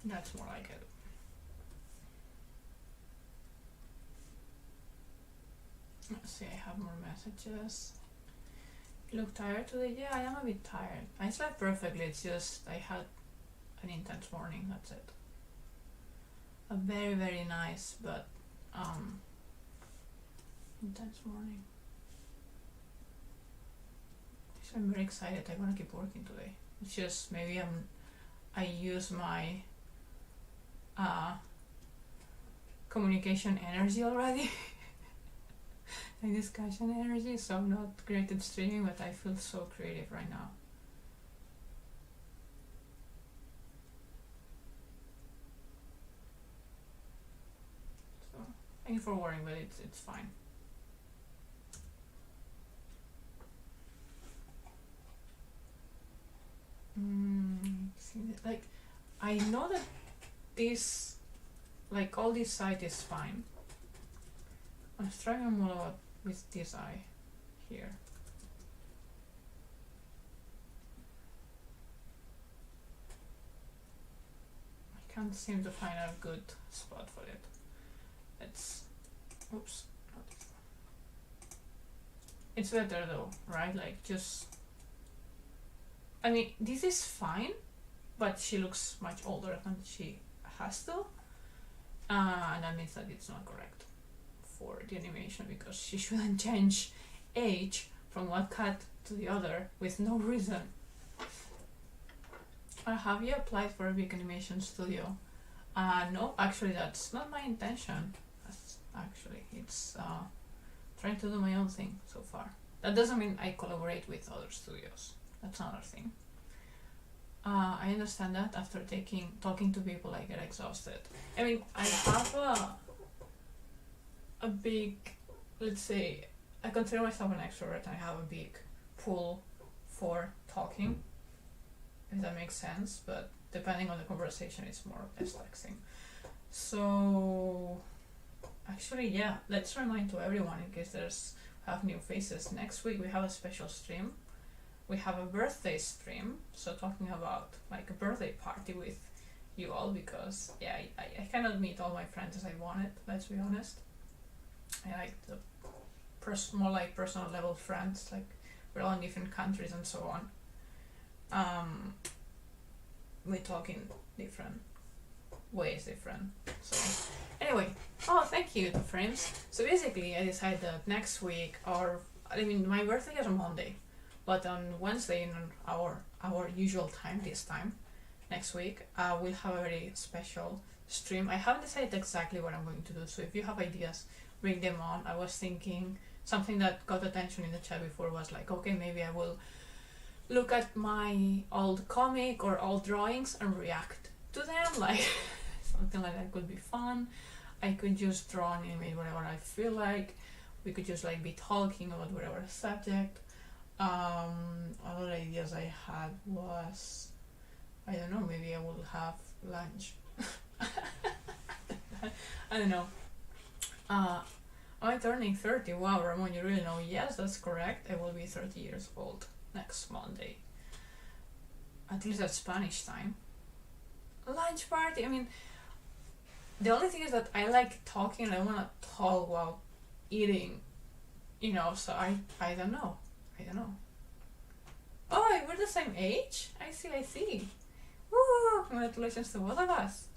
And that's more like it. Let's see, I have more messages. You look tired today? Yeah, I am a bit tired. I slept perfectly, it's just I had an intense morning, that's it. A very, very nice but intense morning. So I'm very excited. I want to keep working today. It's just maybe I use my communication energy already. My discussion energy, so I'm not great at streaming, but I feel so creative right now. So thank you for worrying, but it's fine. Like, I know that this, like, all this side is fine. I'm struggling a lot with this eye here. I can't seem to find a good spot for it. It's, oops, not this one. It's better though, right? Like, just, I mean, this is fine, but she looks much older than she has to, and that means that it's not correct for the animation, because she shouldn't change age from one cut to the other with no reason. Have you applied for a big animation studio? No, actually that's not my intention. It's trying to do my own thing so far. That doesn't mean I collaborate with other studios. That's another thing. I understand that after talking to people I get exhausted. I mean, I have a big, let's say, I consider myself an extrovert and I have a big pull for talking, if that makes sense, but depending on the conversation it's more or less taxing. So actually, yeah, let's remind to everyone in case have new faces. Next week we have a special stream. We have a birthday stream, so talking about like a birthday party with you all, because yeah, I cannot meet all my friends as I wanted, let's be honest. I like the more like personal level friends, like we're all in different countries and so on. We talk in different ways, so anyway, thank you, friends. So basically I decided that next week, my birthday is on Monday, but on Wednesday in our usual time, this time next week, we'll have a very special stream. I haven't decided exactly what I'm going to do, so if you have ideas, bring them on. I was thinking something that got attention in the chat before was like, okay, maybe I will look at my old comic or old drawings and react to them, like something like that could be fun. I could just draw and animate whatever I feel like. We could just like be talking about whatever subject. Other ideas I had was, I don't know, maybe I will have lunch. I don't know. I'm turning 30. Wow, Ramon, you really know? Yes, that's correct. I will be 30 years old next Monday. At least at Spanish time. Lunch party. I mean, the only thing is that I like talking and I want to talk while eating, so I don't know. Oh, we're the same age? I see, I see. Woo! Congratulations to both of us.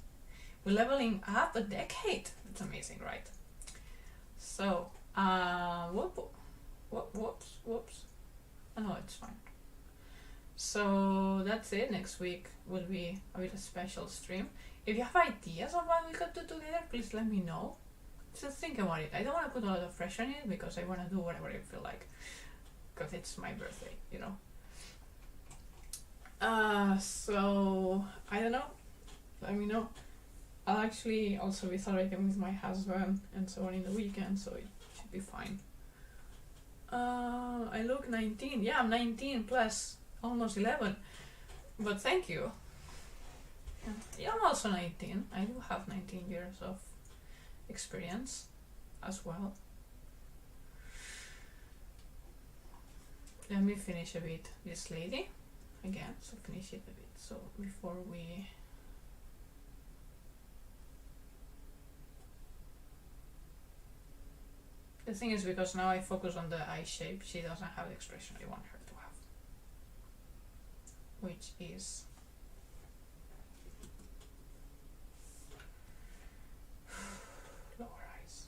We're leveling up a decade. That's amazing, right? So, whoops. Oh no, it's fine. So that's it. Next week will be a bit of a special stream. If you have ideas on what we could do together, please let me know. Just think about it. I don't want to put a lot of pressure on it because I want to do whatever I feel like. Because it's my birthday, you know. So I don't know. Let me know. I'll actually also be celebrating with my husband and so on in the weekend, so it should be fine. I look 19. Yeah, I'm 19 plus almost 11. But thank you. Yeah, I'm also 19. I do have 19 years of experience as well. Let me finish a bit this lady again, so finish it a bit. So before we... The thing is, because now I focus on the eye shape, she doesn't have the expression I want her to have. Which is... lower eyes.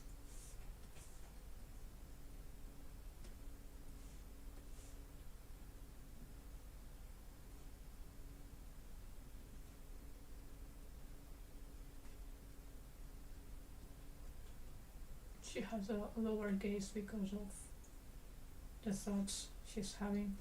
She has a lower gaze because of the thoughts she's having.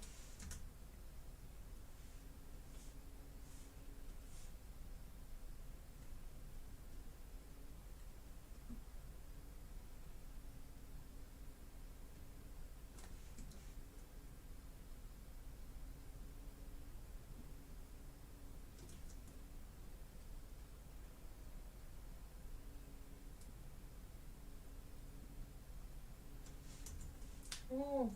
Oh.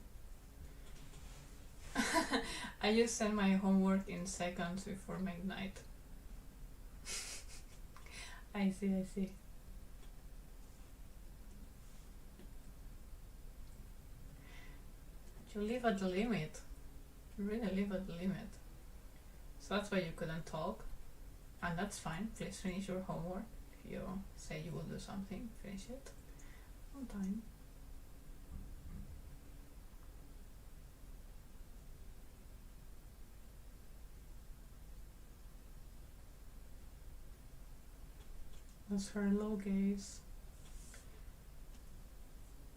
I just send my homework in seconds before midnight. I see, I see. You live at the limit. You really live at the limit. So that's why you couldn't talk. And that's fine. Please finish your homework. If you say you will do something, finish it on time. That's her low gaze.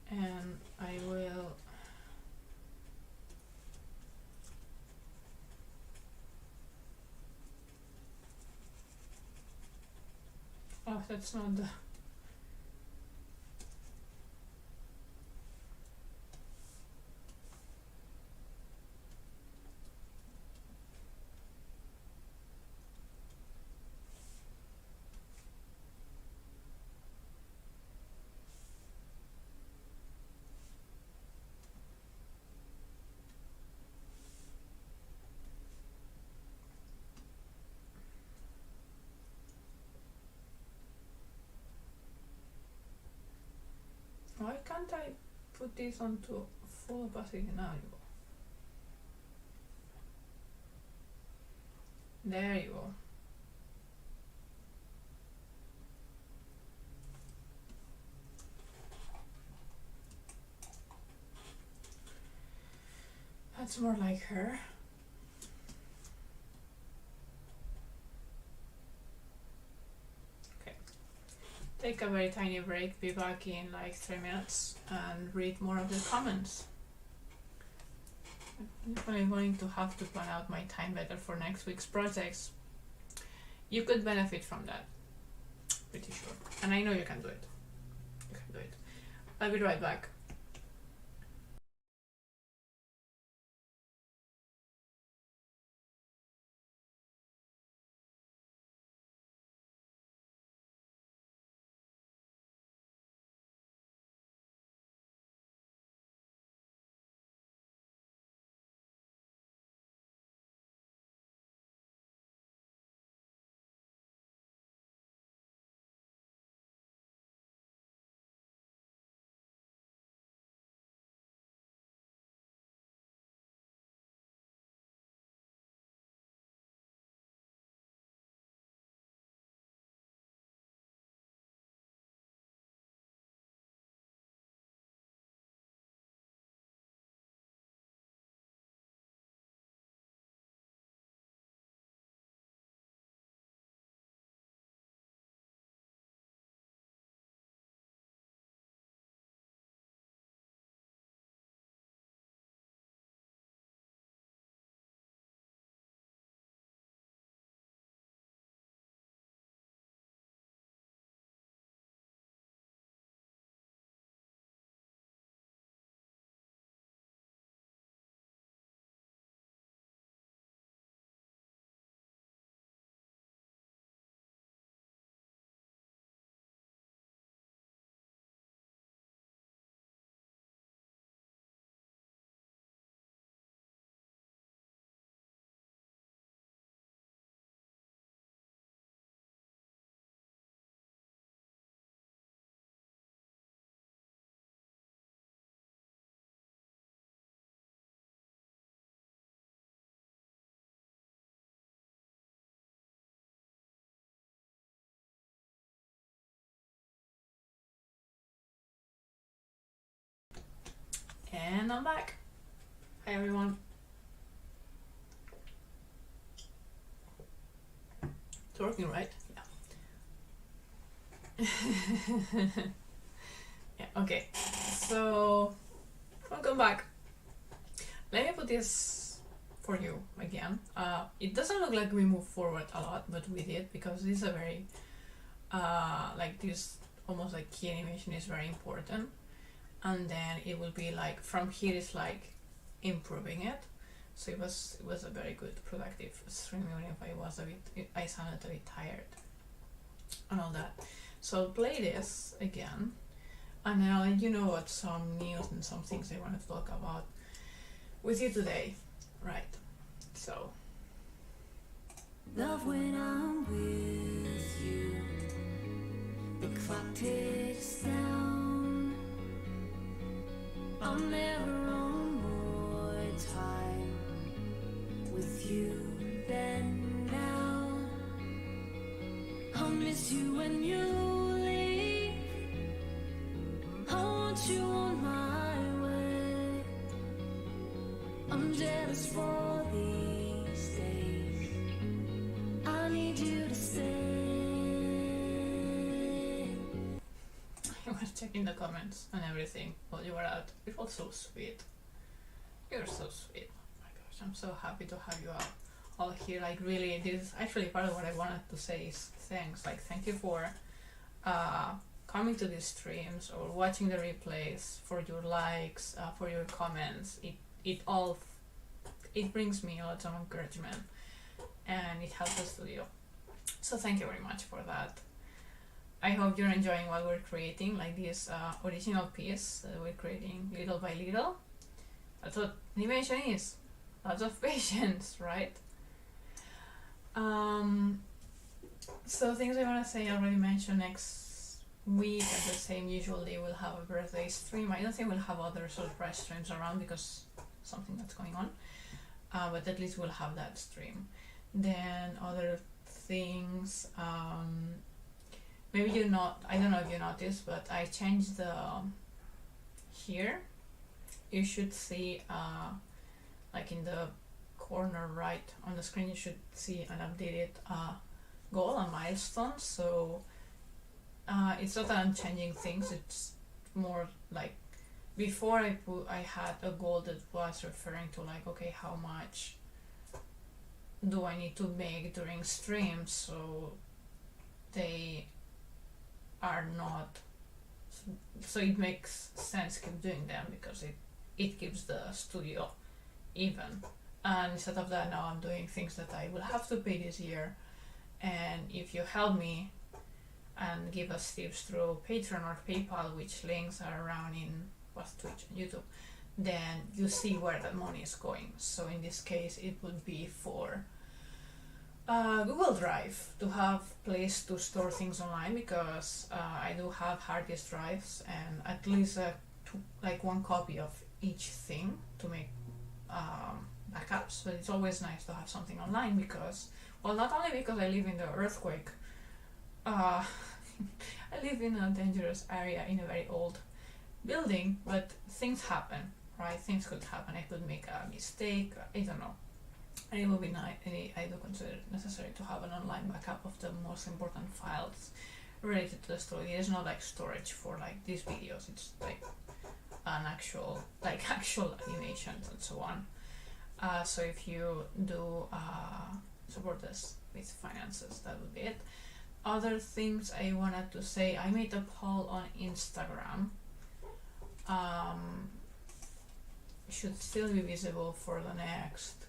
And I will... Oh, that's not the... Why can't I put this onto full opacity? Now you go. There you go. That's more like her. Okay. Take a very tiny break, be back in like 3 minutes and read more of the comments. I'm definitely going to have to plan out my time better for next week's projects. You could benefit from that, pretty sure. And I know you can do it. You can do it. I'll be right back. And I'm back. Hi everyone. It's working, right? Yeah. Yeah, okay. So, welcome back. Let me put this for you again. It doesn't look like we move forward a lot, but we did, because this is a very, like this, almost like key animation is very important. And then it will be like, from here it's like improving it. So it was a very good, productive stream, even if I sounded a bit tired and all that. So I'll play this again, and then I'll let you know what some news and some things I want to talk about with you today, right? So. Love when I'm with you. The clock ticks down. I'm never on more time with you than now. I'll miss you when you leave. I want you on my way. I'm jealous for these days. I need you to stay. I was checking the comments and everything while you were out. It was so sweet. You're so sweet. Oh my gosh, I'm so happy to have you all here. Like, really, this is actually part of what I wanted to say is thanks. Like, thank you for coming to these streams or watching the replays, for your likes, for your comments. It brings me a lot of encouragement, and it helps the studio. So thank you very much for that. I hope you're enjoying what we're creating, like this original piece that we're creating little by little. That's what animation is. Lots of patience, right? So things I want to say, I already mentioned. Next week at the same usual day we'll have a birthday stream. I don't think we'll have other surprise streams around because something that's going on. But at least we'll have that stream. Then other things, maybe I don't know if you noticed, but I changed the, here, you should see, like in the corner right on the screen, you should see an updated goal, a milestone. So it's not that I'm changing things, it's more like, before I had a goal that was referring to like, okay, how much do I need to make during streams so they are not, so it makes sense keep doing them because it keeps the studio even. And instead of that, now I'm doing things that I will have to pay this year. And if you help me and give us tips through Patreon or PayPal, which links are around in Twitch and YouTube, then you see where the money is going. So in this case, it would be for Google Drive, to have place to store things online, because I do have hard disk drives and at least like one copy of each thing to make backups. But it's always nice to have something online because, well, not only because I live in the earthquake, I live in a dangerous area in a very old building, but things happen, right? Things could happen. I could make a mistake, I don't know. And it would be nice, I do consider it necessary to have an online backup of the most important files related to the story. There's no like storage for like these videos, it's like an actual animations and so on. So if you do support us with finances, that would be it. Other things I wanted to say, I made a poll on Instagram. Should still be visible for the next,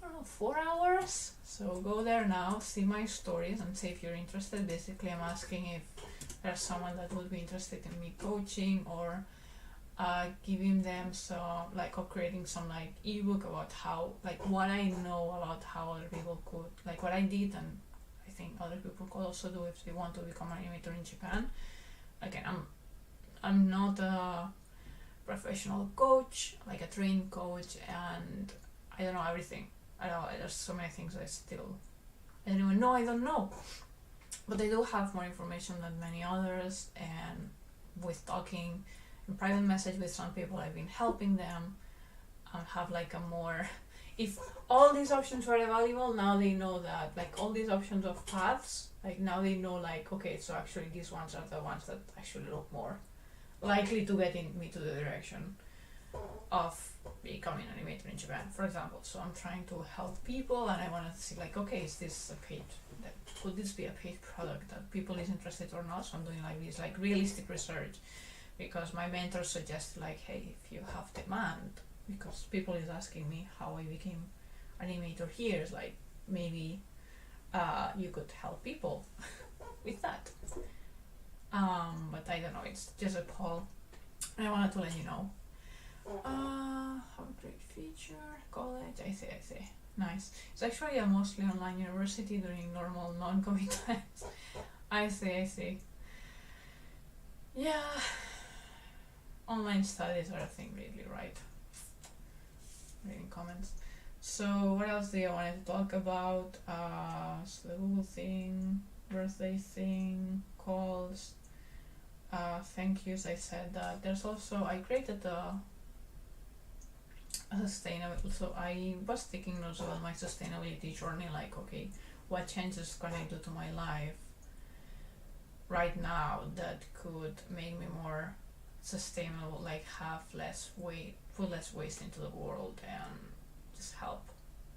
I don't know, 4 hours. So go there now, see my stories and see if you're interested. Basically, I'm asking if there's someone that would be interested in me coaching or giving them some, like, or creating some like ebook about how, like, what I know about how other people could, like what I did, and I think other people could also do if they want to become an animator in Japan. Again, I'm not a professional coach, like a trained coach, and I don't know everything. I know there's so many things I don't even know I don't know. But I do have more information than many others, and with talking in private message with some people. I've been helping them have like a more, if all these options were available, now they know that, like all these options of paths, like now they know, like, okay, so actually these ones are the ones that actually look more likely to get me to the direction of becoming an animator in Japan, for example. So I'm trying to help people, and I want to see, like, okay, is this a paid, could this be a paid product that people is interested or not? So I'm doing like this, like realistic research, because my mentor suggested, like, hey, if you have demand, because people is asking me how I became animator here, is like, maybe you could help people with that. But I don't know, it's just a poll. I wanted to let you know. How great feature, college, I see. Nice. It's actually a mostly online university during normal non-COVID times. I see. Yeah. Online studies are a thing, really, right? Reading comments. So what else do you want to talk about? So the Google thing, birthday thing, calls, thank yous, I said that. There's also, I created a sustainable, so I was taking notes about my sustainability journey, like, okay, what changes can I do to my life right now that could make me more sustainable, like have less weight, put less waste into the world, and just help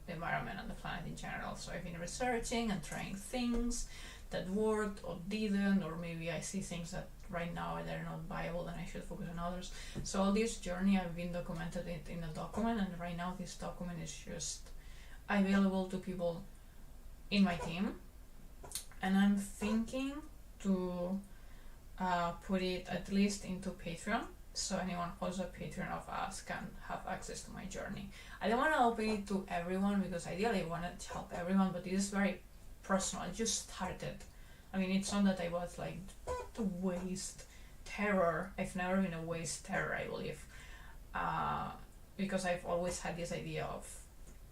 the environment and the planet in general. So I've been researching and trying things that worked or didn't, or maybe I see things that right now they're not viable and I should focus on others. So all this journey I've been documented it in a document, and right now this document is just available to people in my team, and I'm thinking to put it at least into Patreon, so anyone who's a Patreon of us can have access to my journey. I don't want to open it to everyone because ideally I want to help everyone, but it is very personal. I just started. I mean, it's not that I was like the waste terror. I've never been a waste terror, I believe, because I've always had this idea of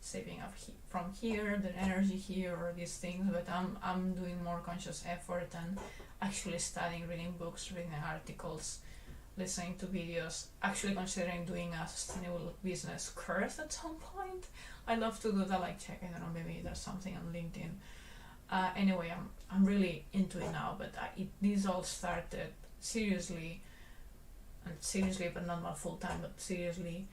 saving up from here, the energy here, or these things. But I'm doing more conscious effort and actually studying, reading books, reading articles, listening to videos, actually considering doing a sustainable business course at some point. I'd love to do that, like check, I don't know, maybe there's something on LinkedIn. Anyway, I'm really into it now, but these all started seriously, but not full time, but seriously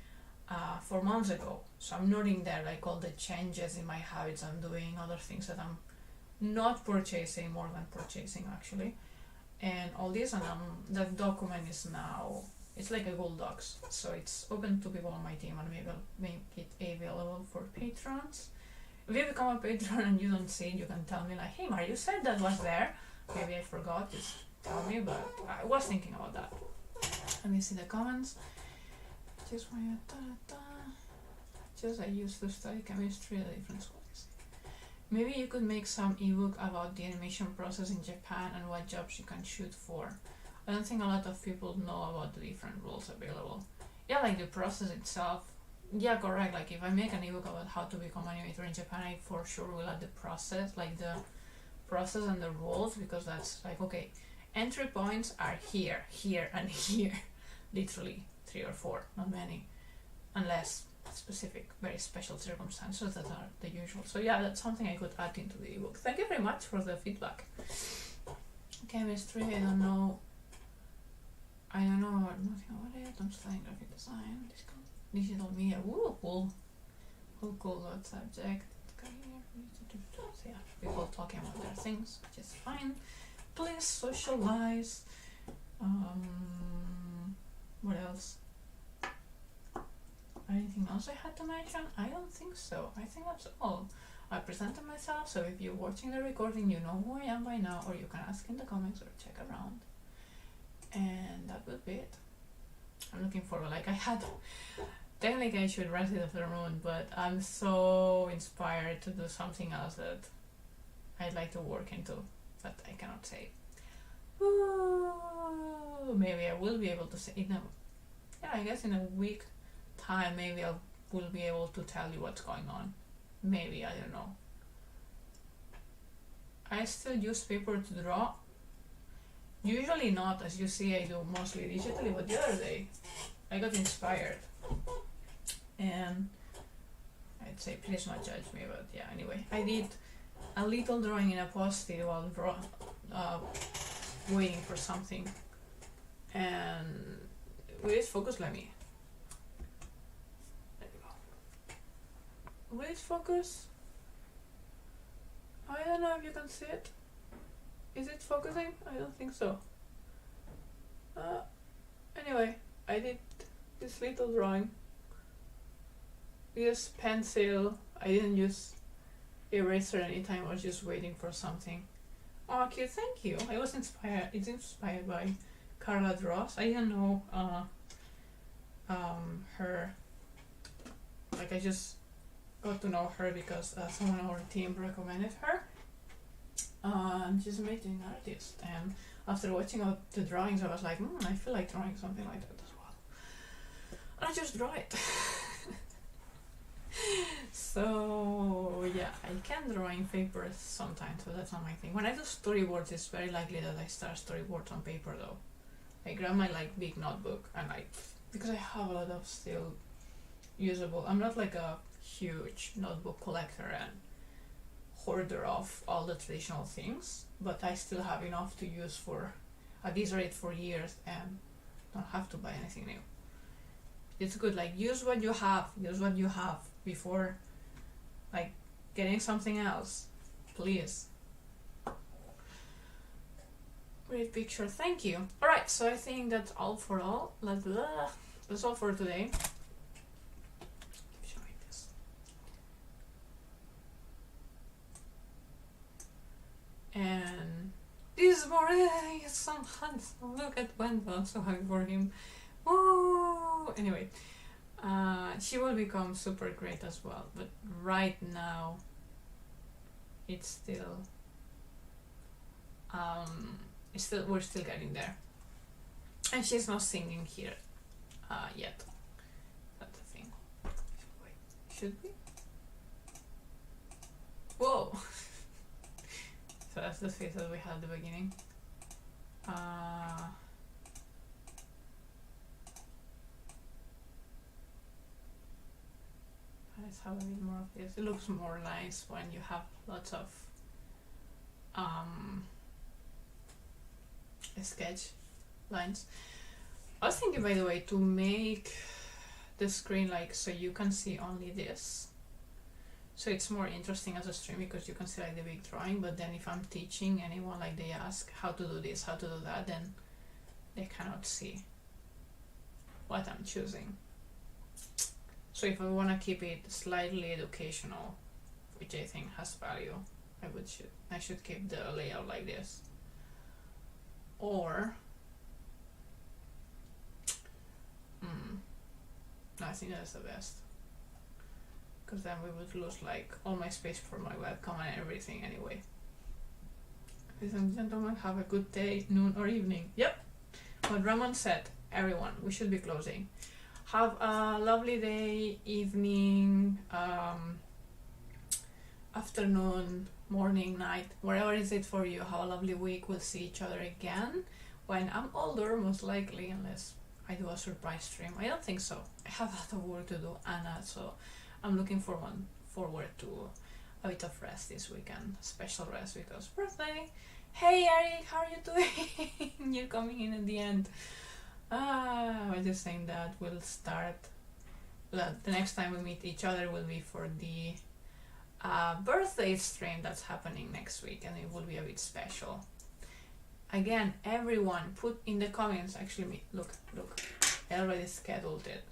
4 months ago. So I'm noting there like all the changes in my habits. I'm doing other things that I'm not purchasing, more than purchasing actually, and all this. And that document is now, it's like a Google Docs, so it's open to people on my team, and maybe I'll make it available for patrons. If you become a patron and you don't see it, you can tell me like, hey Mar, you said that was there. Maybe I forgot, just tell me, but I was thinking about that. Let me see the comments. Just I used to study chemistry at different schools. Maybe you could make some ebook about the animation process in Japan and what jobs you can shoot for. I don't think a lot of people know about the different rules available. Yeah, like the process itself. Yeah, correct. Like if I make an ebook about how to become an animator in Japan, I for sure will add the process, like the process and the rules, because that's like, okay, entry points are here, here, and here. Literally 3 or 4, not many, unless specific, very special circumstances that are the usual. So yeah, that's something I could add into the ebook. Thank you very much for the feedback. Chemistry, I don't know nothing about it. I'm studying graphic design, digital media. Ooh, cool that subject. So yeah, people talking about their things, which is fine. Please socialize. What else? Anything else I had to mention? I don't think so. I think that's all. I presented myself, so if you're watching the recording, you know who I am by now, or you can ask in the comments or check around. And that would be it. I'm looking forward, like I had, technically I should rest it of the moon, but I'm so inspired to do something else that I'd like to work into, but I cannot say. Ooh, maybe I will be able to say in I guess in a week time, maybe I will be able to tell you what's going on. Maybe, I don't know. I still use paper to draw. Usually not, as you see I do mostly digitally, but the other day I got inspired. And I'd say please not judge me, but yeah, anyway. I did a little drawing in a post-it while waiting for something. And will it focus? Let me. There you go. Will it focus? I don't know if you can see it. Is it focusing? I don't think so. Anyway, I did this little drawing. Use pencil. I didn't use eraser anytime. I was just waiting for something. Oh, cute! Thank you. I was inspired. It's inspired by Carla Dross. I didn't know her. Like I just got to know her because someone on our team recommended her. She's an amazing artist, and after watching all the drawings, I was like, I feel like drawing something like that as well. And I just draw it. So yeah, I can draw in paper sometimes, but that's not my thing. When I do storyboards, it's very likely that I start storyboards on paper though. I grab my like big notebook and because I have a lot of still usable. I'm not like a huge notebook collector and hoarder of all the traditional things, but I still have enough to use for at this rate for years and don't have to buy anything new. It's good, like use what you have before like getting something else, please. Great picture, thank you. All right, so I think that's all for all. That's all for today. And this morning is so handsome. Look at Wendel, I'm so happy for him. Woo! Anyway, she will become super great as well. But right now, it's still, we're still getting there. And she's not singing here, yet. That's the thing. Wait, should we? Whoa! So that's the face that we had at the beginning. Let's have a bit more of this. It looks more nice when you have lots of sketch lines. I was thinking, by the way, to make the screen like so you can see only this. So it's more interesting as a stream because you can see like the big drawing, but then if I'm teaching anyone, like they ask how to do this, how to do that, then they cannot see what I'm choosing. So if I want to keep it slightly educational, which I think has value, I should keep the layout like this. Or no, I think that's the best. Because then we would lose like all my space for my webcam and everything anyway. Ladies and gentlemen, have a good day, noon or evening. Yep, what Ramon said, everyone, we should be closing. Have a lovely day, evening, afternoon, morning, night, wherever is it for you. Have a lovely week. We'll see each other again when I'm older, most likely, unless I do a surprise stream. I don't think so. I have a lot of work to do, Anna, so I'm looking forward to a bit of rest this weekend, special rest because birthday. Hey Eric, how are you doing? You're coming in at the end. I was just saying that we'll start, the next time we meet each other will be for the birthday stream that's happening next week, and it will be a bit special. Again, everyone put in the comments, actually look, I already scheduled it.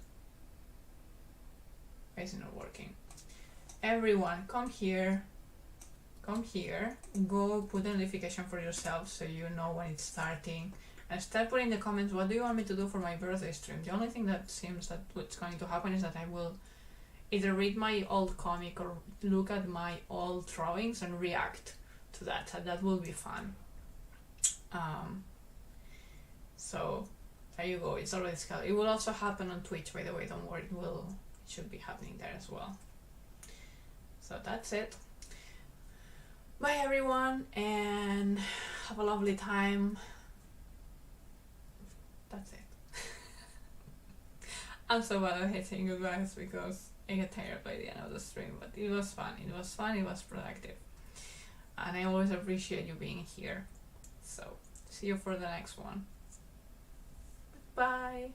Why is it not working? Everyone, come here, go put a notification for yourself so you know when it's starting, and start putting in the comments what do you want me to do for my birthday stream. The only thing that seems that what's going to happen is that I will either read my old comic or look at my old drawings and react to that. That will be fun. So there you go, it's already scheduled. It will also happen on Twitch, by the way, don't worry, it should be happening there as well. So that's it. Bye everyone, and have a lovely time. I'm so bad at hitting goodbyes because I get tired by the end of the stream, but it was fun. It was fun, it was productive. And I always appreciate you being here. So, see you for the next one. Bye!